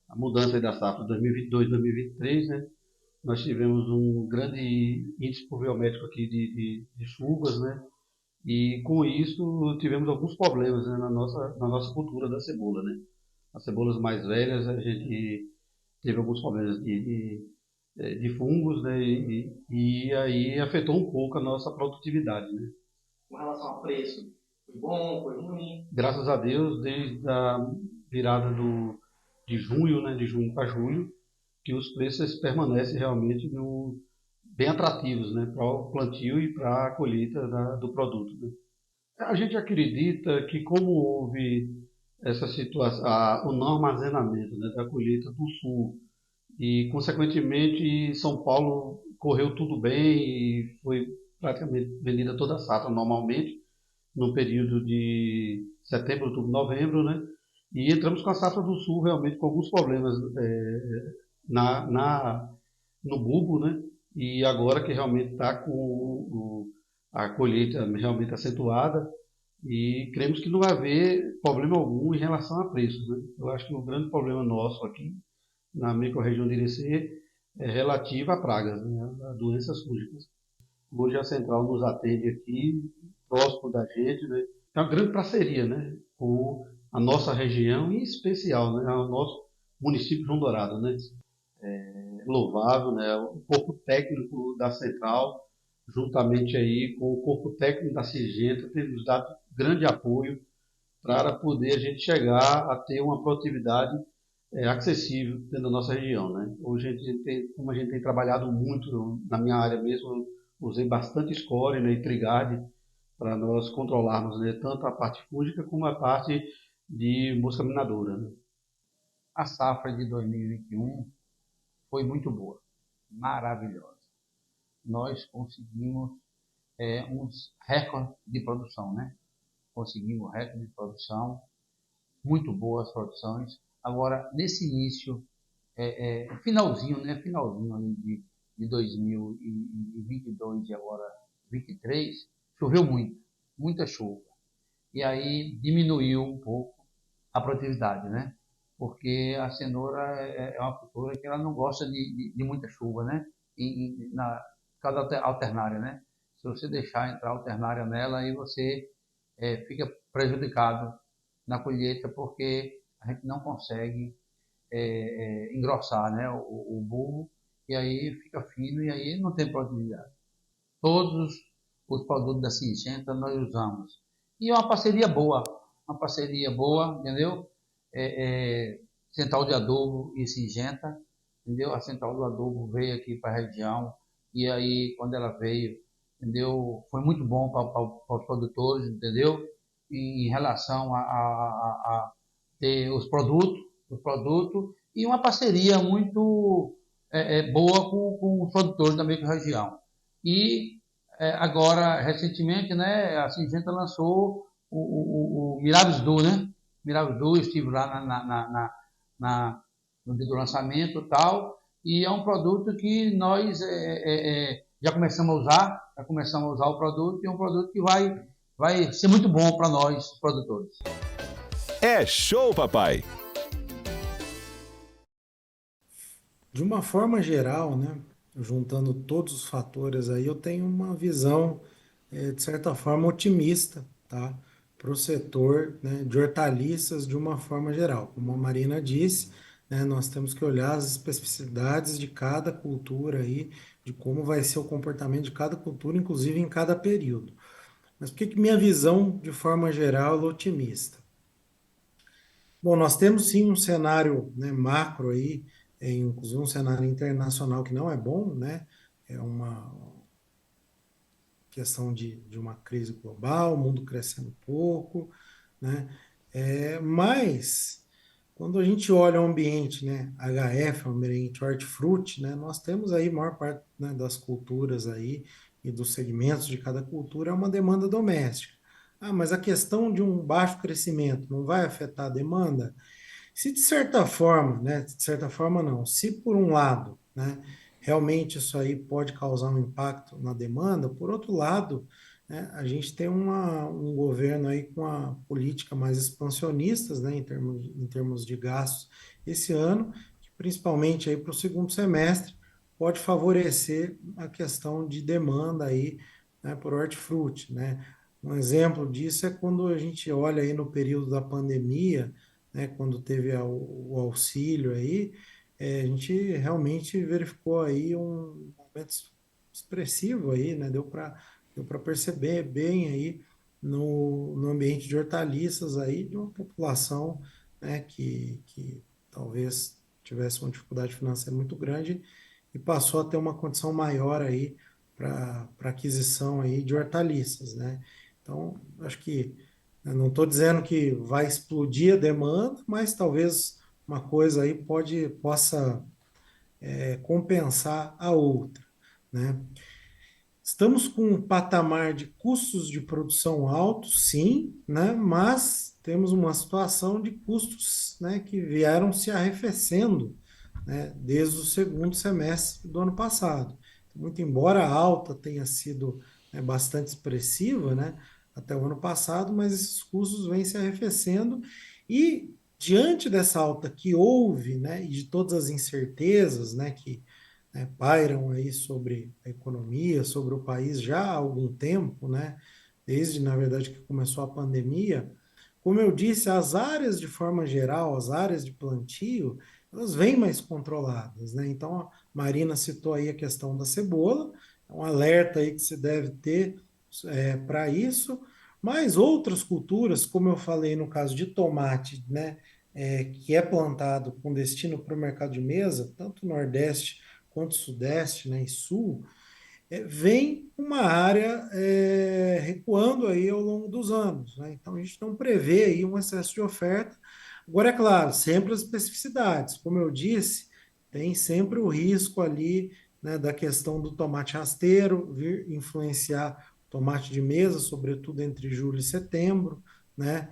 A mudança aí da safra 2022-2023, né? Nós tivemos um grande índice pluviométrico aqui de chuvas, né? E com isso tivemos alguns problemas, né, na nossa cultura da cebola, né? As cebolas mais velhas a gente teve alguns problemas de fungos, né? E aí afetou um pouco a nossa produtividade, né? Com relação a preço, foi bom, foi ruim? Graças a Deus, desde a virada de junho, né, de junho para julho, que os preços permanecem realmente bem atrativos, né, para o plantio e para a colheita do produto, né. A gente acredita que como houve essa situação, o não armazenamento, né, da colheita do sul e, consequentemente, São Paulo correu tudo bem e foi praticamente vendida toda a safra normalmente, no período de setembro, outubro, novembro, né? E entramos com a safra do sul realmente com alguns problemas no bulbo, né? E agora que realmente está com a colheita realmente acentuada e cremos que não vai haver problema algum em relação a preços, né? Eu acho que o grande problema nosso aqui na microrregião de Irecê é relativo a pragas, né? A doenças fúngicas. Hoje a central nos atende aqui, próximo da gente, né? É uma grande parceria, né, com a nossa região, em especial, né, o nosso município de João Dourado, né? Louvável, né, o corpo técnico da central, juntamente aí com o corpo técnico da Syngenta, tem nos dado grande apoio para poder a gente chegar a ter uma produtividade acessível dentro da nossa região, né? Hoje, como a gente tem trabalhado muito, na minha área mesmo, eu usei bastante score, né, e Trigard para nós controlarmos, né, tanto a parte fúngica como a parte de mosca minadora, né? A safra de 2021 foi muito boa, maravilhosa. Nós conseguimos uns recordes de produção, né? Conseguimos recorde de produção, muito boas produções. Agora, nesse início, finalzinho, né? Finalzinho ali de 2022 e agora 23, choveu muito, muita chuva. E aí diminuiu um pouco a produtividade, né? Porque a cenoura é uma cultura que ela não gosta de muita chuva, né? Na cada alternária, né? Se você deixar entrar alternária nela, aí você fica prejudicado na colheita, porque a gente não consegue engrossar, né, o bulbo, e aí fica fino e aí não tem produtividade. Todos os produtos da Singenta nós usamos. E é uma parceria boa, entendeu? Central de Adubo e Singenta, entendeu? A Central do Adubo veio aqui para a região, e aí quando ela veio, entendeu? Foi muito bom para os produtores, entendeu? Em relação a ter os produtos e uma parceria muito boa com os produtores da microrregião. E agora, recentemente, né, a Singenta lançou o Miravis Du, né? Miravis Du, eu estive lá no dia do lançamento e tal, e é um produto que nós já começamos a usar o produto, e é um produto que vai ser muito bom para nós, produtores. É show, papai! De uma forma geral, né, juntando todos os fatores aí, eu tenho uma visão, de certa forma, otimista, tá, para o setor, né, de hortaliças de uma forma geral. Como a Marina disse, né, nós temos que olhar as especificidades de cada cultura aí, de como vai ser o comportamento de cada cultura, inclusive em cada período. Mas por que minha visão, de forma geral, é otimista? Bom, nós temos sim um cenário, né, macro aí, inclusive um cenário internacional que não é bom, né? É uma questão de uma crise global, o mundo crescendo pouco, né? Mas quando a gente olha o ambiente, né, HF, o ambiente hortifruti, né, nós temos aí a maior parte, né, das culturas aí e dos segmentos de cada cultura é uma demanda doméstica. Ah, mas a questão de um baixo crescimento não vai afetar a demanda? Se de certa forma, né, de certa forma não, se por um lado, né, realmente isso aí pode causar um impacto na demanda, por outro lado, né, a gente tem um governo aí com a política mais expansionistas, né, em termos de gastos esse ano, que principalmente aí para o segundo semestre pode favorecer a questão de demanda aí, né, por hortifruti, né. Um exemplo disso é quando a gente olha aí no período da pandemia, né, quando teve o auxílio aí, a gente realmente verificou aí um aumento expressivo aí, né, deu para perceber bem aí no ambiente de hortaliças aí, de uma população, né, que talvez tivesse uma dificuldade financeira muito grande e passou a ter uma condição maior aí para aquisição aí de hortaliças, né? Então, acho que eu não estou dizendo que vai explodir a demanda, mas talvez uma coisa aí possa compensar a outra, né? Estamos com um patamar de custos de produção alto, sim, né? Mas temos uma situação de custos, né, que vieram se arrefecendo, né, desde o segundo semestre do ano passado. Muito embora a alta tenha sido, né, bastante expressiva, né, até o ano passado, mas esses custos vêm se arrefecendo e diante dessa alta que houve, né, e de todas as incertezas, né, que, né, pairam aí sobre a economia, sobre o país já há algum tempo, né, desde, na verdade, que começou a pandemia, como eu disse, as áreas de forma geral, as áreas de plantio, elas vêm mais controladas, né? Então, a Marina citou aí a questão da cebola, é um alerta aí que se deve ter para isso, mas outras culturas, como eu falei no caso de tomate, né? que é plantado com destino para o mercado de mesa, tanto Nordeste quanto Sudeste, né, e Sul, vem uma área recuando aí ao longo dos anos, né? Então a gente não prevê aí um excesso de oferta. Agora, é claro, sempre as especificidades. Como eu disse, tem sempre o risco ali, né, da questão do tomate rasteiro vir influenciar o tomate de mesa, sobretudo entre julho e setembro, né?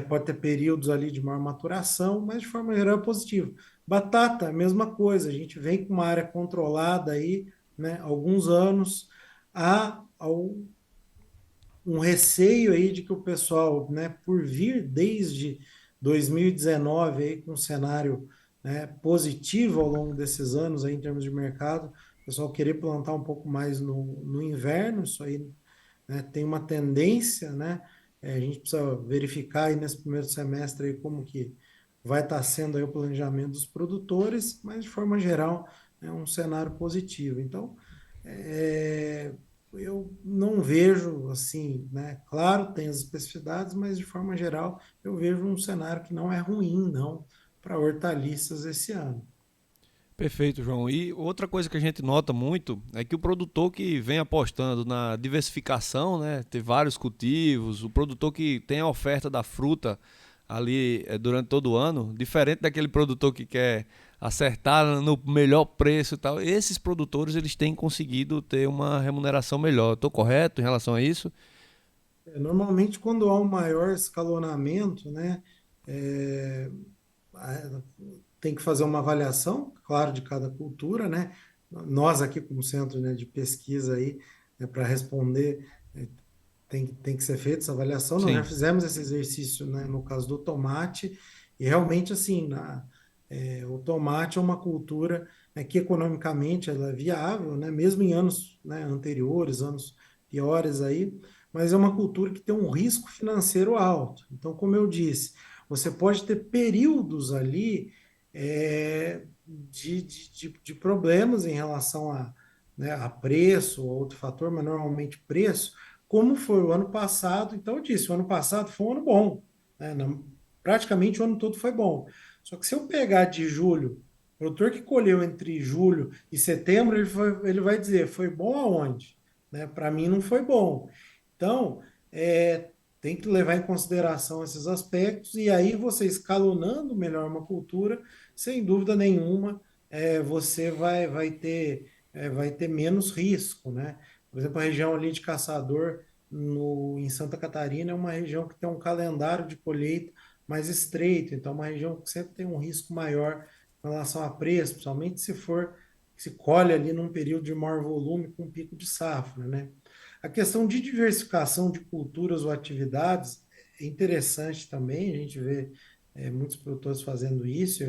Pode ter períodos ali de maior maturação, mas de forma geral é positivo. Batata, mesma coisa, a gente vem com uma área controlada aí, né, alguns anos, há um receio aí de que o pessoal, né, por vir desde 2019 aí com um cenário, né, positivo ao longo desses anos aí em termos de mercado, o pessoal querer plantar um pouco mais no inverno, isso aí, né, tem uma tendência, né, a gente precisa verificar aí nesse primeiro semestre aí como que vai estar sendo aí o planejamento dos produtores, mas de forma geral é um cenário positivo. Então, é, eu não vejo assim, né? Claro, tem as especificidades, mas de forma geral eu vejo um cenário que não é ruim, não, para hortaliças esse ano. Perfeito, João. E outra coisa que a gente nota muito é que o produtor que vem apostando na diversificação, né, ter vários cultivos, o produtor que tem a oferta da fruta ali durante todo o ano, diferente daquele produtor que quer acertar no melhor preço e tal, esses produtores eles têm conseguido ter uma remuneração melhor. Estou correto em relação a isso? Normalmente, quando há um maior escalonamento, né, é, tem que fazer uma avaliação, claro, de cada cultura, né? Nós aqui como centro, né, de pesquisa aí, né, para responder, tem que ser feita essa avaliação. Nós já Sim. fizemos esse exercício, né, no caso do tomate, e realmente, assim, o tomate é uma cultura, né, que economicamente ela é viável, né, mesmo em anos, né, anteriores, anos piores aí, mas é uma cultura que tem um risco financeiro alto. Então, como eu disse, você pode ter períodos ali de problemas em relação né, a preço ou outro fator, mas normalmente preço, como foi o ano passado. Então, eu disse, o ano passado foi um ano bom, né? Praticamente o ano todo foi bom. Só que se eu pegar de julho, o produtor que colheu entre julho e setembro, ele vai dizer, foi bom aonde? Né? Para mim não foi bom. Então, tem que levar em consideração esses aspectos, e aí você escalonando melhor uma cultura, sem dúvida nenhuma, você vai ter menos risco, né? Por exemplo, a região ali de Caçador, em Santa Catarina, é uma região que tem um calendário de colheita mais estreito, então é uma região que sempre tem um risco maior em relação a preço, principalmente se colhe ali num período de maior volume com pico de safra, né? A questão de diversificação de culturas ou atividades é interessante também, a gente vê muitos produtores fazendo isso,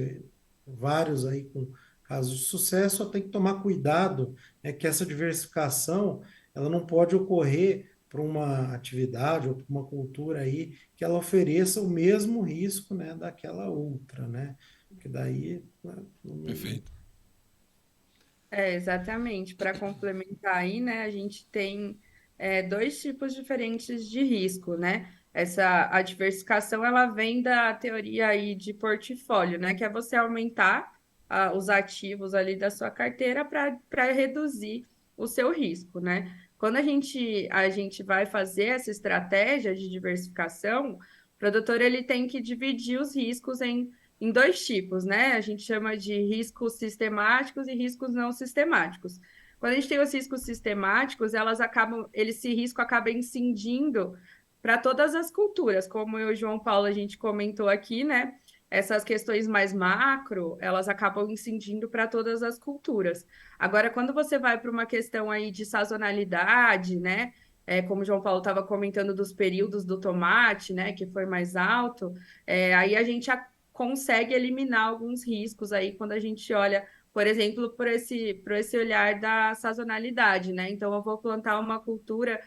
vários aí com casos de sucesso, só tem que tomar cuidado, que essa diversificação ela não pode ocorrer para uma atividade ou para uma cultura aí que ela ofereça o mesmo risco, né, daquela outra, né? Porque daí, né, Perfeito. Exatamente. Para complementar aí, né, a gente tem dois tipos diferentes de risco, né? A diversificação, ela vem da teoria aí de portfólio, né? Que é você aumentar os ativos ali da sua carteira para reduzir o seu risco, né? Quando a gente vai fazer essa estratégia de diversificação, o produtor ele tem que dividir os riscos em dois tipos, né? A gente chama de riscos sistemáticos e riscos não sistemáticos. Quando a gente tem os riscos sistemáticos, esse risco acaba incidindo para todas as culturas, como eu e o João Paulo a gente comentou aqui, né? Essas questões mais macro, elas acabam incidindo para todas as culturas. Agora, quando você vai para uma questão aí de sazonalidade, né? Como o João Paulo estava comentando dos períodos do tomate, né? Que foi mais alto, aí a gente consegue eliminar alguns riscos aí quando a gente olha, por exemplo, por esse olhar da sazonalidade, né? Então, eu vou plantar uma cultura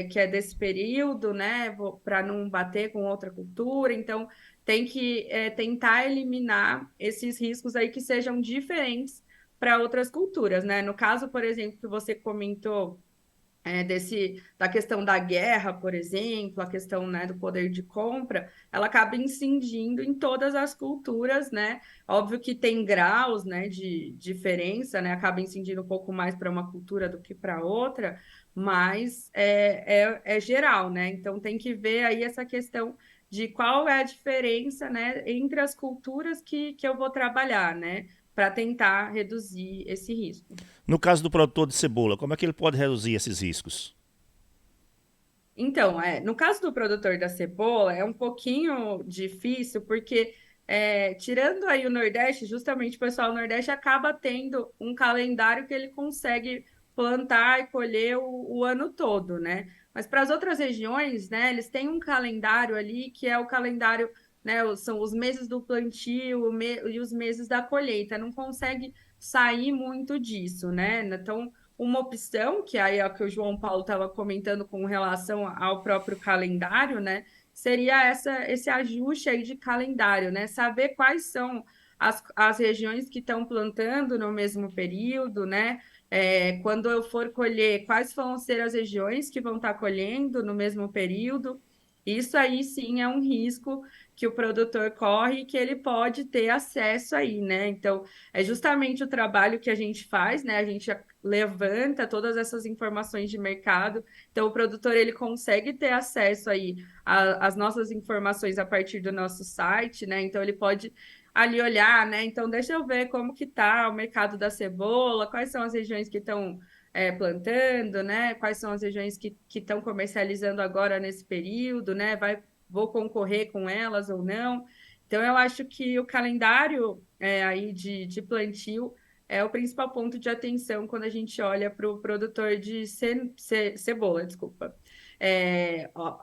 que é desse período, né? Para não bater com outra cultura. Então, tem que tentar eliminar esses riscos aí que sejam diferentes para outras culturas, né? No caso, por exemplo, que você comentou da questão da guerra, por exemplo, a questão, né, do poder de compra, ela acaba incidindo em todas as culturas, né? Óbvio que tem graus, né, de diferença, né? Acaba incidindo um pouco mais para uma cultura do que para outra, mas é geral, né? Então tem que ver aí essa questão de qual é a diferença, né, entre as culturas que eu vou trabalhar, né? Para tentar reduzir esse risco. No caso do produtor de cebola, como é que ele pode reduzir esses riscos? Então, no caso do produtor da cebola, é um pouquinho difícil, porque tirando aí o Nordeste, justamente o pessoal do Nordeste acaba tendo um calendário que ele consegue plantar e colher o ano todo, né? Mas para as outras regiões, né, eles têm um calendário ali que é o calendário, né, são os meses do plantio e os meses da colheita, não consegue sair muito disso, né? Então, uma opção, que aí é o que o João Paulo estava comentando com relação ao próprio calendário, né? Seria esse ajuste aí de calendário, né? Saber quais são as regiões que estão plantando no mesmo período, né? Quando eu for colher, quais vão ser as regiões que vão estar colhendo no mesmo período. Isso aí sim é um risco que o produtor corre e que ele pode ter acesso aí, né? Então, é justamente o trabalho que a gente faz, né? A gente levanta todas essas informações de mercado. Então, o produtor ele consegue ter acesso aí às nossas informações a partir do nosso site, né? Então, ele pode ali olhar, né? Então, deixa eu ver como que tá o mercado da cebola, quais são as regiões que estão plantando, né? Quais são as regiões que estão comercializando agora nesse período, né? Vou concorrer com elas ou não. Então, eu acho que o calendário aí de plantio é o principal ponto de atenção quando a gente olha para o produtor de cebola, desculpa.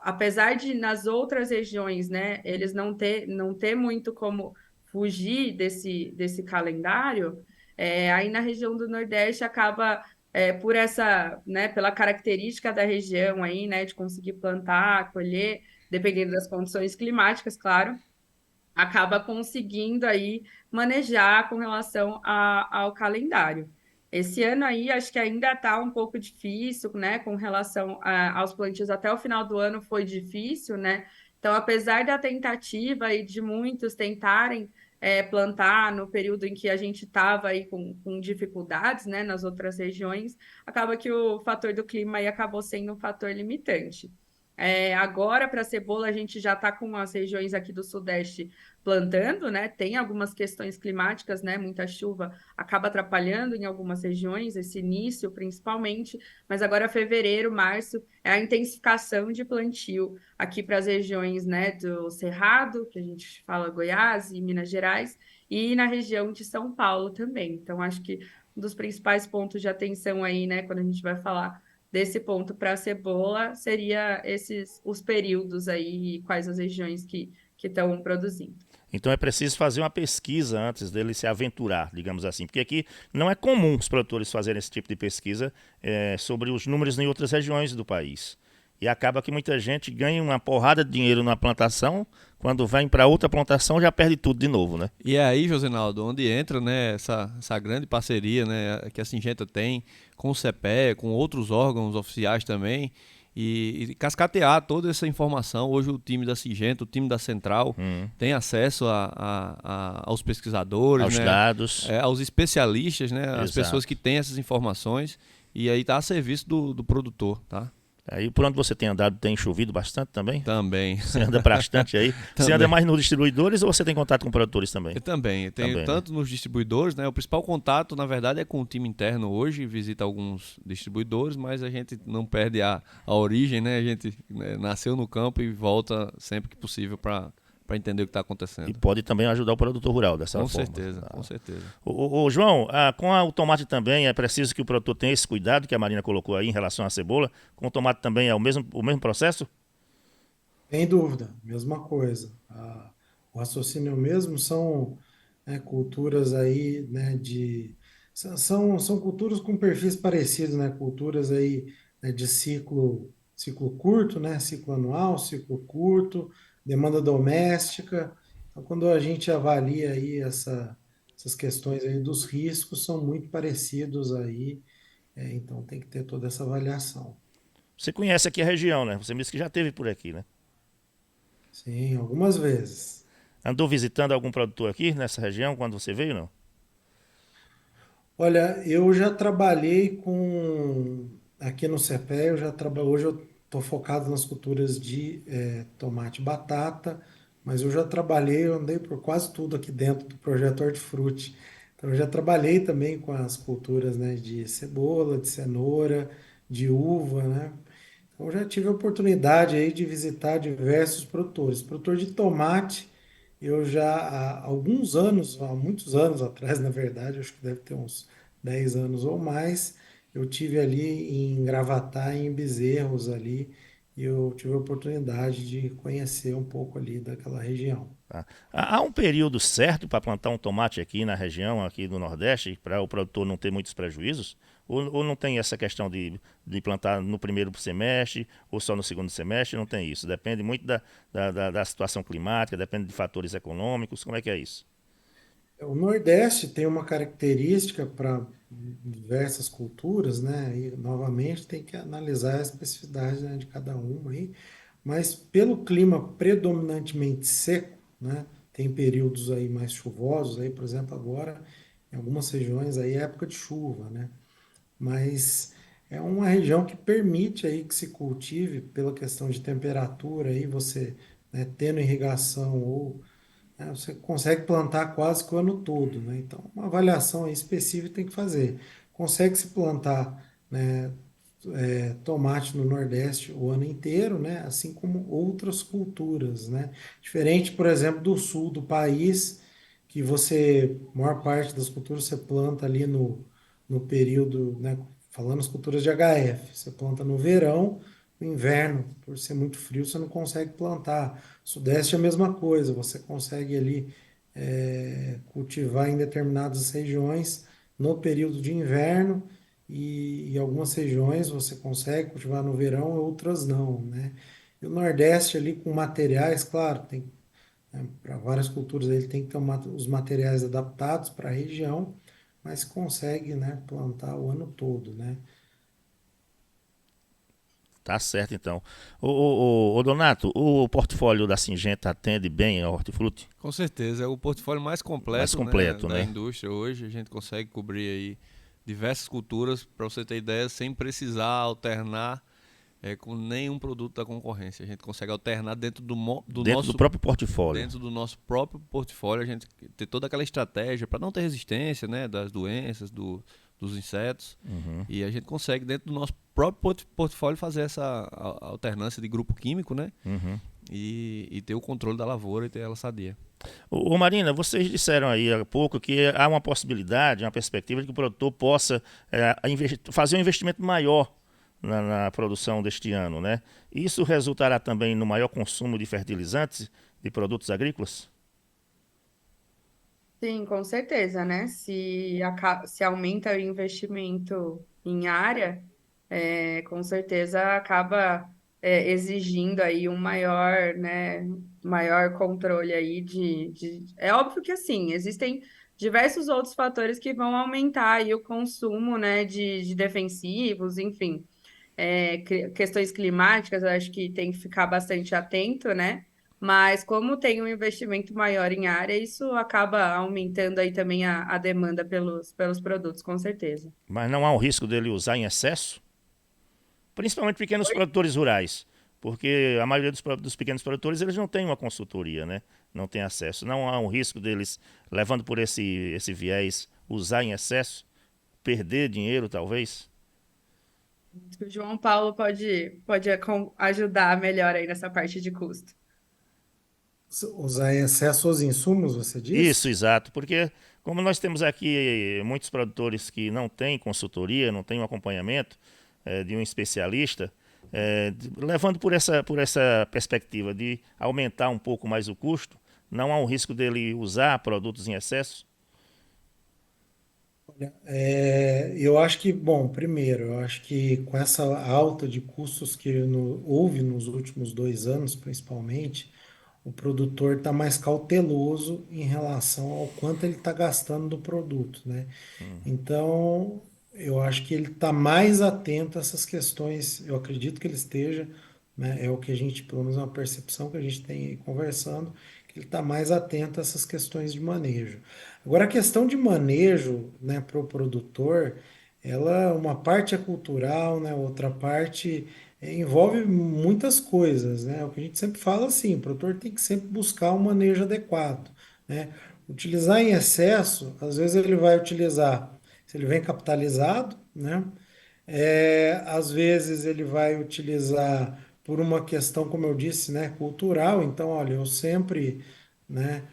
Apesar de nas outras regiões, né, eles não ter muito como fugir desse calendário, aí na região do Nordeste acaba por essa, né, pela característica da região aí, né, de conseguir plantar, colher, dependendo das condições climáticas, claro, acaba conseguindo aí manejar com relação ao calendário. Esse ano aí acho que ainda está um pouco difícil, né, com relação aos plantios até o final do ano foi difícil, né? Então, apesar da tentativa e de muitos tentarem plantar no período em que a gente estava aí com dificuldades, né, nas outras regiões, acaba que o fator do clima aí acabou sendo um fator limitante. Agora, para a cebola, a gente já está com as regiões aqui do Sudeste plantando, né? Tem algumas questões climáticas, né? Muita chuva acaba atrapalhando em algumas regiões, esse início principalmente, mas agora fevereiro, março é a intensificação de plantio aqui para as regiões, né, do Cerrado, que a gente fala Goiás e Minas Gerais, e na região de São Paulo também. Então, acho que um dos principais pontos de atenção aí, né, quando a gente vai falar desse ponto para a cebola, seria os períodos aí e quais as regiões que estão produzindo. Então é preciso fazer uma pesquisa antes dele se aventurar, digamos assim, porque aqui não é comum os produtores fazerem esse tipo de pesquisa sobre os números em outras regiões do país. E acaba que muita gente ganha uma porrada de dinheiro na plantação, quando vem para outra plantação já perde tudo de novo, né? E é aí, Josenaldo, onde entra, né, essa grande parceria, né, que a Syngenta tem com o CEPE, com outros órgãos oficiais também, e cascatear toda essa informação. Hoje o time da Syngenta, o time da Central, tem acesso aos pesquisadores, aos né, dados, aos especialistas, né, Exato. as pessoas que têm essas informações, e aí está a serviço do produtor, tá? Aí por onde você tem andado, tem chovido bastante também? Também. Você anda bastante aí? Você anda mais nos distribuidores ou você tem contato com produtores também? Eu também. Tenho também, tanto nos distribuidores, né? O principal contato, na verdade, é com o time interno hoje, visita alguns distribuidores, mas a gente não perde a origem, né? A gente nasceu no campo e volta sempre que possível para entender o que está acontecendo. E pode também ajudar o produtor rural dessa com forma. Certeza, com certeza. Ô, João, com o tomate também é preciso que o produtor tenha esse cuidado que a Marina colocou aí em relação à cebola. Com o tomate também é o mesmo processo? Sem dúvida, mesma coisa. O raciocínio é o mesmo, são culturas aí, né, são culturas com perfis parecidos, né, culturas aí, né, de ciclo curto, né, ciclo anual, ciclo curto, demanda doméstica. Então, quando a gente avalia aí essas questões aí dos riscos, são muito parecidos aí, então tem que ter toda essa avaliação. Você conhece aqui a região, né? Você me disse que já esteve por aqui, né? Sim, algumas vezes. Andou visitando algum produtor aqui nessa região quando você veio, não? Olha, eu já trabalhei com aqui no CEPE, hoje eu estou focado nas culturas de tomate e batata, mas eu já trabalhei, eu andei por quase tudo aqui dentro do projeto Hortifruti. Então eu já trabalhei também com as culturas, né, de cebola, de cenoura, de uva, né? Então, eu já tive a oportunidade aí de visitar diversos produtores. Produtor de tomate, eu já há alguns anos, há muitos anos atrás, na verdade, acho que deve ter uns 10 anos ou mais, eu tive ali em Gravatá, em Bezerros ali, e eu tive a oportunidade de conhecer um pouco ali daquela região. Tá? Há um período certo para plantar um tomate aqui na região, aqui do Nordeste, para o produtor não ter muitos prejuízos? Ou não tem essa questão de plantar no primeiro semestre ou só no segundo semestre? Não tem isso. Depende muito da situação climática, depende de fatores econômicos. Como é que é isso? O Nordeste tem uma característica para diversas culturas, né? E novamente tem que analisar a especificidade, né, de cada uma aí. Mas pelo clima predominantemente seco, né? Tem períodos aí mais chuvosos, aí, por exemplo, agora em algumas regiões aí é época de chuva, né? Mas é uma região que permite aí que se cultive pela questão de temperatura aí você, né, tendo irrigação ou você consegue plantar quase que o ano todo, né? Então, uma avaliação aí específica tem que fazer. Consegue se plantar, né, tomate no Nordeste o ano inteiro, né? Assim como outras culturas, né? Diferente, por exemplo, do sul do país, que você, maior parte das culturas você planta ali no período, né? Falando as culturas de HF, você planta no verão, no inverno, por ser muito frio, você não consegue plantar. Sudeste é a mesma coisa, você consegue ali cultivar em determinadas regiões no período de inverno e algumas regiões você consegue cultivar no verão, outras não, né? E o Nordeste ali com materiais, claro, tem, né, para várias culturas ele tem que ter os materiais adaptados para a região, mas consegue, né, plantar o ano todo, né? Tá certo, então. Ô, Donato, o portfólio da Singenta atende bem a hortifruti? Com certeza, é o portfólio mais Mais completo, né, completo, da né? indústria hoje. A gente consegue cobrir aí diversas culturas, para você ter ideia, sem precisar alternar com nenhum produto da concorrência. A gente consegue alternar Dentro do próprio portfólio. dentro do nosso próprio portfólio, a gente ter toda aquela estratégia para não ter resistência, né, das doenças, dos insetos. Uhum. E a gente consegue, dentro do nosso próprio portfólio, fazer essa alternância de grupo químico, né? Uhum. E ter o controle da lavoura e ter ela sadia. Ô Marina, vocês disseram aí há pouco que há uma possibilidade, uma perspectiva de que o produtor possa fazer um investimento maior na produção deste ano, né? Isso resultará também no maior consumo de fertilizantes, de produtos agrícolas? Sim, com certeza, né? Se aumenta o investimento em área, com certeza acaba exigindo aí um maior, né, maior controle aí É óbvio que assim, existem diversos outros fatores que vão aumentar aí o consumo, né, de defensivos, enfim. Questões climáticas, eu acho que tem que ficar bastante atento, né? Mas como tem um investimento maior em área, isso acaba aumentando aí também a demanda pelos produtos, com certeza. Mas não há um risco dele usar em excesso? Principalmente pequenos produtores rurais, porque a maioria dos pequenos produtores eles não têm uma consultoria, né? Não tem acesso. Não há um risco deles, levando por esse viés, usar em excesso, perder dinheiro talvez? O João Paulo pode ajudar melhor aí nessa parte de custo. Usar em excesso os insumos, você Isso, diz? exato, porque como nós temos aqui muitos produtores que não têm consultoria, não têm um acompanhamento de um especialista, levando por essa perspectiva de aumentar um pouco mais o custo, não há um risco dele usar produtos em excesso? Eu acho que, bom, primeiro, eu acho que com essa alta de custos que houve nos últimos 2 anos, principalmente, o produtor está mais cauteloso em relação ao quanto ele está gastando do produto, né? Uhum. Então, eu acho que ele está mais atento a essas questões, eu acredito que ele esteja, né? É o que a gente, pelo menos é uma percepção que a gente tem aí conversando, que ele está mais atento a essas questões de manejo. Agora, a questão de manejo, né, para o produtor, ela, uma parte é cultural, né, outra parte envolve muitas coisas, né? O que a gente sempre fala assim, o produtor tem que sempre buscar um manejo adequado, né? Utilizar em excesso, às vezes ele vai utilizar se ele vem capitalizado, né? Às vezes ele vai utilizar por uma questão, como eu disse, né, cultural. Então, olha, eu sempre, né,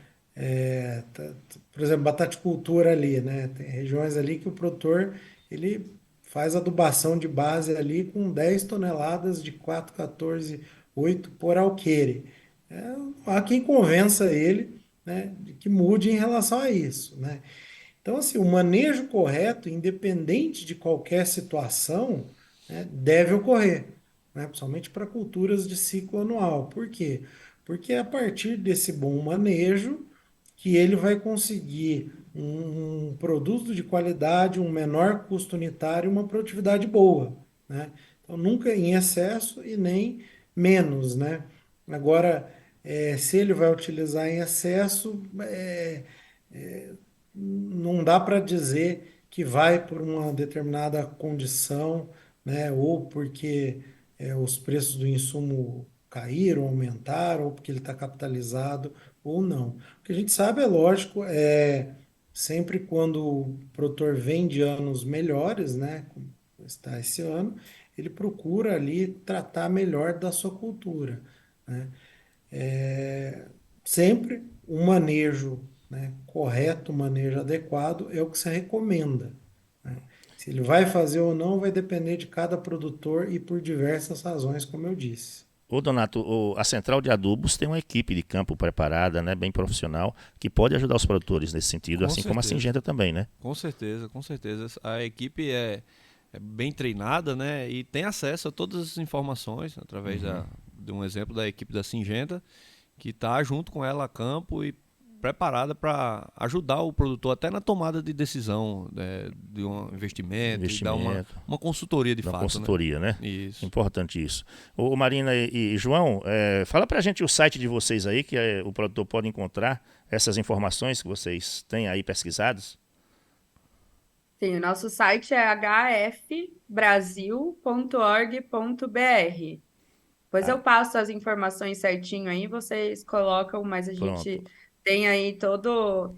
por exemplo, bataticultura ali, né? Tem regiões ali que o produtor ele faz adubação de base ali com 10 toneladas de 4,14,8 por alqueire. É, há quem convença ele, né, de que mude em relação a isso, né? Então, assim, o manejo correto, independente de qualquer situação, né, deve ocorrer, né, principalmente para culturas de ciclo anual. Por quê? Porque é a partir desse bom manejo que ele vai conseguir um produto de qualidade, um menor custo unitário e uma produtividade boa, né? Então, nunca em excesso e nem menos, né? Agora, se ele vai utilizar em excesso, não dá para dizer que vai por uma determinada condição, né? Ou porque os preços do insumo caíram, aumentaram, ou porque ele está capitalizado, ou não. O que a gente sabe, é lógico, sempre quando o produtor vem de anos melhores, né? Como está esse ano, ele procura ali tratar melhor da sua cultura, né? É, sempre um manejo, né, correto, um manejo adequado é o que se recomenda, né? Se ele vai fazer ou não vai depender de cada produtor e por diversas razões, como eu disse. Ô Donato, a Central de Adubos tem uma equipe de campo preparada, né, bem profissional, que pode ajudar os produtores nesse sentido, Com assim como a certeza. Singenta também, né? Com certeza, com certeza. A equipe é bem treinada, né? E tem acesso a todas as informações através de um exemplo da equipe da Singenta, que está junto com ela a campo e preparada para ajudar o produtor até na tomada de decisão, né, de um investimento, e dar Investimento, uma consultoria de da fato, consultoria, né? Isso. Importante isso. Ô Marina e João, fala pra gente o site de vocês aí, que o produtor pode encontrar essas informações que vocês têm aí pesquisadas. Sim, o nosso site é hfbrasil.org.br. Depois Ah, eu passo as informações certinho aí, vocês colocam, mas a pronto. gente tem aí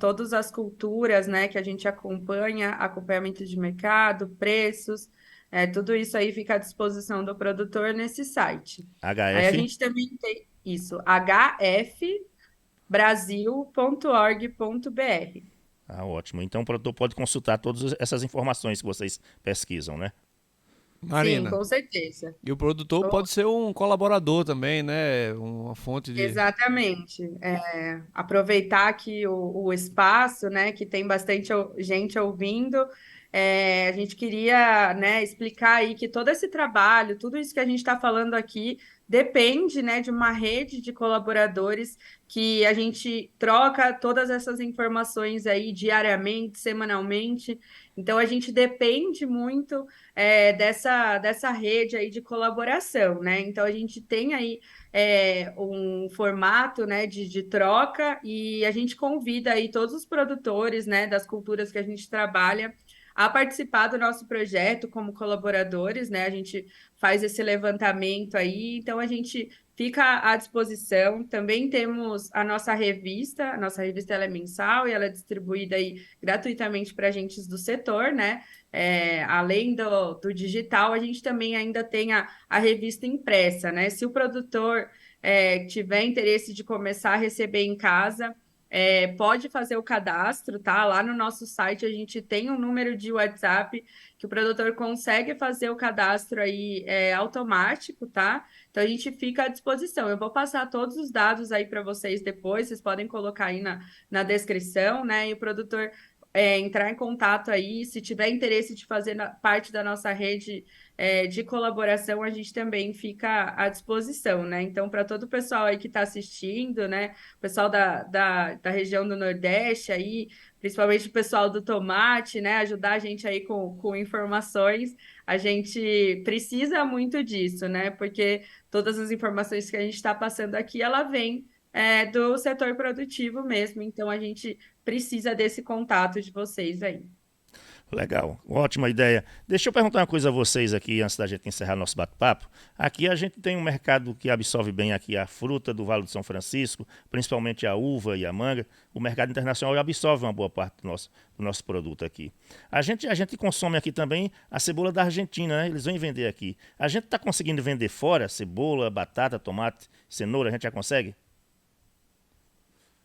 todas as culturas, né, que a gente acompanha, acompanhamento de mercado, preços, tudo isso aí fica à disposição do produtor nesse site. Aí a HF? gente também tem isso, hfbrasil.org.br. Ah, ótimo. Então o produtor pode consultar todas essas informações que vocês pesquisam, né? Sim, Marina, com certeza. e o produtor pode ser um colaborador também, né? Uma fonte de. Exatamente. Aproveitar aqui o espaço, né, que tem bastante gente ouvindo. A gente queria, né, explicar aí que todo esse trabalho, tudo isso que a gente está falando aqui, depende, né, de uma rede de colaboradores que a gente troca todas essas informações aí diariamente, semanalmente. Então, a gente depende muito, dessa rede aí de colaboração, né? Então, a gente tem aí um formato, né, de troca e a gente convida aí todos os produtores, né, das culturas que a gente trabalha a participar do nosso projeto como colaboradores, né? A gente faz esse levantamento aí, então a gente fica à disposição. Também temos a nossa revista ela é mensal e ela é distribuída aí gratuitamente para agentes do setor, né? Além do digital, a gente também ainda tem a revista impressa, né? Se o produtor tiver interesse de começar a receber em casa, pode fazer o cadastro, tá? Lá no nosso site a gente tem um número de WhatsApp que o produtor consegue fazer o cadastro aí automático, tá? Então a gente fica à disposição. Eu vou passar todos os dados aí para vocês depois, vocês podem colocar aí na descrição, né? E o produtor entrar em contato aí, se tiver interesse de fazer parte da nossa rede de colaboração, a gente também fica à disposição, né? Então, para todo o pessoal aí que está assistindo, né? O pessoal da região do Nordeste aí, principalmente o pessoal do tomate, né? Ajudar a gente aí com informações. A gente precisa muito disso, né? Porque todas as informações que a gente está passando aqui, ela vem do setor produtivo mesmo. Então, a gente precisa desse contato de vocês aí. Legal, ótima ideia. Deixa eu perguntar uma coisa a vocês aqui, antes da gente encerrar nosso bate-papo. Aqui a gente tem um mercado que absorve bem aqui a fruta do Vale do São Francisco, principalmente a uva e a manga. O mercado internacional absorve uma boa parte do nosso produto aqui. A gente consome aqui também a cebola da Argentina, né? Eles vêm vender aqui. A gente está conseguindo vender fora cebola, batata, tomate, cenoura, a gente já consegue?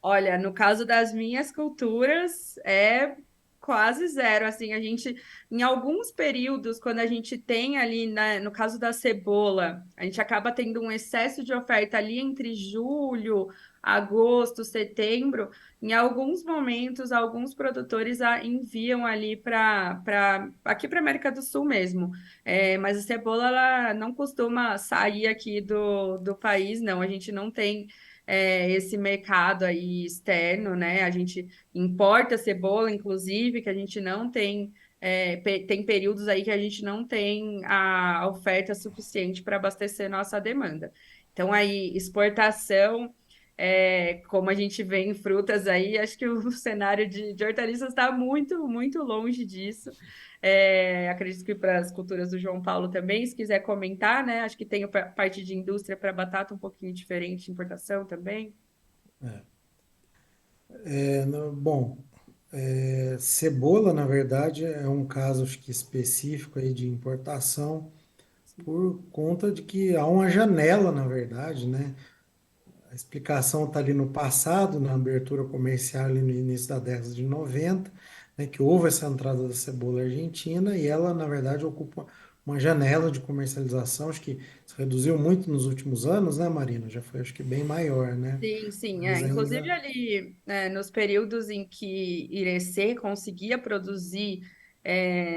Olha, no caso das minhas culturas, é quase zero. Assim, a gente, em alguns períodos, quando a gente tem ali, né, no caso da cebola, a gente acaba tendo um excesso de oferta ali entre julho, agosto, setembro. Em alguns momentos, alguns produtores enviam ali para aqui para América do Sul mesmo. Mas a cebola ela não costuma sair aqui do país, não. A gente não tem esse mercado aí externo, né? A gente importa cebola, inclusive, que a gente não tem, tem períodos aí que a gente não tem a oferta suficiente para abastecer nossa demanda. Então, aí, exportação, como a gente vê em frutas aí, acho que o cenário de hortaliças está muito, muito longe disso. Acredito que para as culturas do João Paulo também, se quiser comentar, né? Acho que tem a parte de indústria para batata um pouquinho diferente, importação também. Bom, cebola, na verdade, é um caso acho que específico aí de importação por conta de que há uma janela, na verdade, né? A explicação está ali no passado, na abertura comercial, ali no início da década de 90, né, que houve essa entrada da cebola argentina e ela, na verdade, ocupa uma janela de comercialização, acho que se reduziu muito nos últimos anos, né, Marina? Já foi, acho que, bem maior, né? Sim, sim. Mas Inclusive ainda. ali, nos períodos em que Irecê conseguia produzir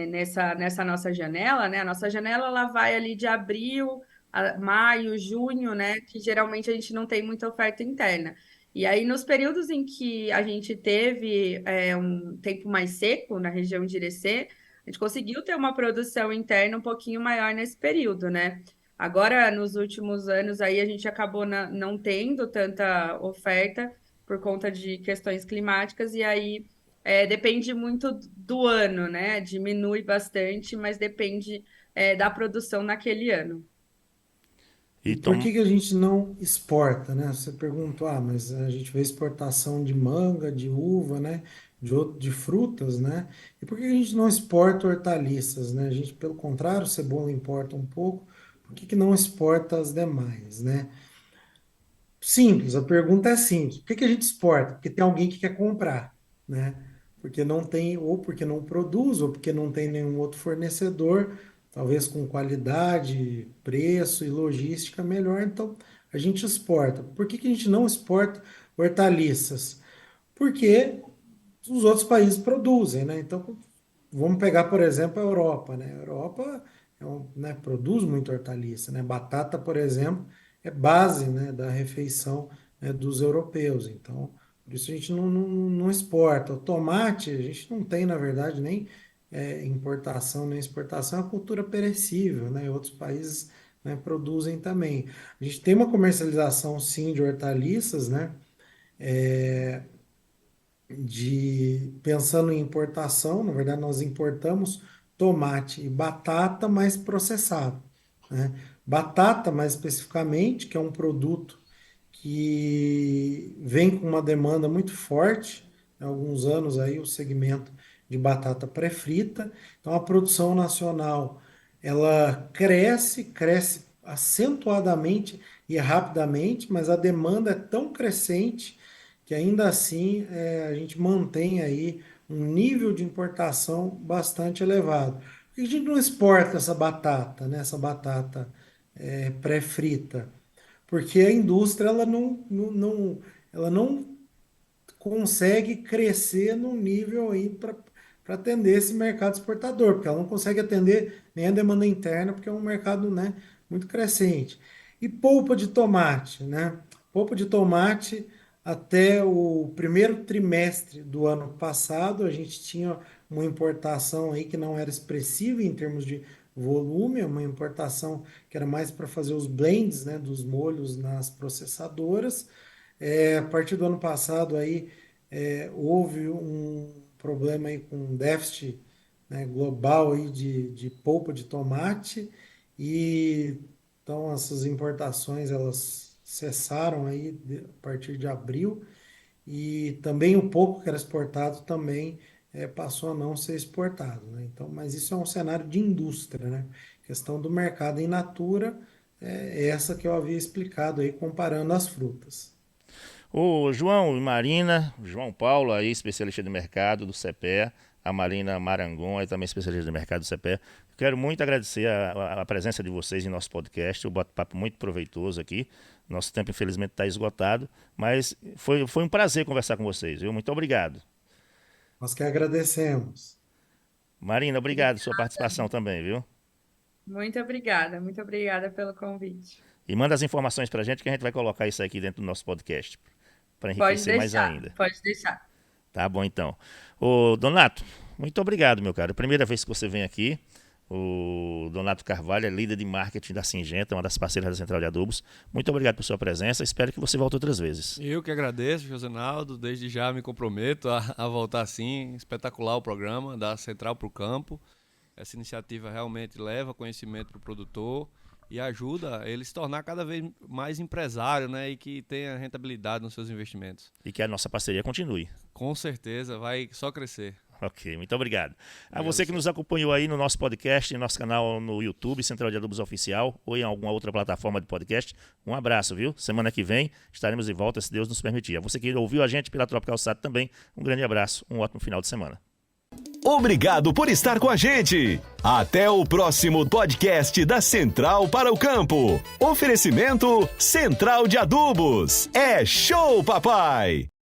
nessa nossa janela, né? A nossa janela ela vai ali de abril a maio, junho, né? Que geralmente a gente não tem muita oferta interna. E aí, nos períodos em que a gente teve um tempo mais seco na região de Irecê, a gente conseguiu ter uma produção interna um pouquinho maior nesse período, né? Agora, nos últimos anos, aí a gente acabou não tendo tanta oferta por conta de questões climáticas, e aí depende muito do ano, né? Diminui bastante, mas depende da produção naquele ano. E por que que a gente não exporta, né? Você perguntou, mas a gente vê exportação de manga, de uva, né? De frutas, né? E por que que a gente não exporta hortaliças, né? A gente, pelo contrário, cebola importa um pouco. Por que que não exporta as demais, né? Simples, a pergunta é simples. Por que que a gente exporta? Porque tem alguém que quer comprar, né? Porque não tem, ou porque não produz, ou porque não tem nenhum outro fornecedor, talvez com qualidade, preço e logística melhor, então a gente exporta. Por que que a gente não exporta hortaliças? Porque os outros países produzem, né? Então, vamos pegar, por exemplo, a Europa, né? A Europa né, produz muito hortaliça, né? Batata, por exemplo, é base, né, da refeição, né, dos europeus. Então, por isso a gente não exporta. O tomate, a gente não tem, na verdade, nem importação nem exportação, é uma cultura perecível, né? Outros países, né, produzem também. A gente tem uma comercialização, sim, de hortaliças, né? Pensando em importação, na verdade nós importamos tomate e batata mais processado, né? Batata mais especificamente, que é um produto que vem com uma demanda muito forte, há alguns anos aí o segmento de batata pré-frita. Então a produção nacional ela cresce acentuadamente e rapidamente, mas a demanda é tão crescente que ainda assim a gente mantém aí um nível de importação bastante elevado. Por que a gente não exporta essa batata, né? Essa batata pré-frita? Porque a indústria ela não consegue crescer num nível aí para atender esse mercado exportador, porque ela não consegue atender nem a demanda interna, porque é um mercado, né, muito crescente. E polpa de tomate, né? Polpa de tomate, até o primeiro trimestre do ano passado, a gente tinha uma importação aí que não era expressiva em termos de volume, uma importação que era mais para fazer os blends, né, dos molhos nas processadoras. A partir do ano passado aí houve um problema aí com um déficit, né, global aí de polpa de tomate e então essas importações elas cessaram aí a partir de abril e também o pouco que era exportado também passou a não ser exportado, né? Então, mas isso é um cenário de indústria, né? Questão do mercado in natura é essa que eu havia explicado aí comparando as frutas. O João e Marina, João Paulo aí, especialista de mercado do CEPEA, a Marina Marangon, aí também especialista de mercado do CEPEA. Quero muito agradecer a presença de vocês em nosso podcast, o bate-papo muito proveitoso aqui. Nosso tempo, infelizmente, está esgotado, mas foi um prazer conversar com vocês, viu? Muito obrigado. Nós que agradecemos. Marina, obrigado pela sua participação também, viu? Muito obrigada pelo convite. E manda as informações para a gente que a gente vai colocar isso aqui dentro do nosso podcast, para enriquecer mais ainda. Pode deixar. Tá bom, então. Ô, Donato, muito obrigado, meu caro. Primeira vez que você vem aqui. O Donato Carvalho é líder de marketing da Syngenta, uma das parceiras da Central de Adubos. Muito obrigado por sua presença. Espero que você volte outras vezes. Eu que agradeço, Josenaldo. Desde já me comprometo a voltar sim. Espetacular o programa da Central para o Campo. Essa iniciativa realmente leva conhecimento para o produtor e ajuda ele se tornar cada vez mais empresário, né? E que tenha rentabilidade nos seus investimentos. E que a nossa parceria continue. Com certeza, vai só crescer. Ok, muito obrigado. A você que nos acompanhou aí no nosso podcast, em nosso canal no YouTube, Central de Adubos Oficial, ou em alguma outra plataforma de podcast, um abraço, viu? Semana que vem estaremos de volta, se Deus nos permitir. A você que ouviu a gente pela Tropical Sat também, um grande abraço, um ótimo final de semana. Obrigado por estar com a gente. Até o próximo podcast da Central para o Campo. Oferecimento Central de Adubos. É show, papai!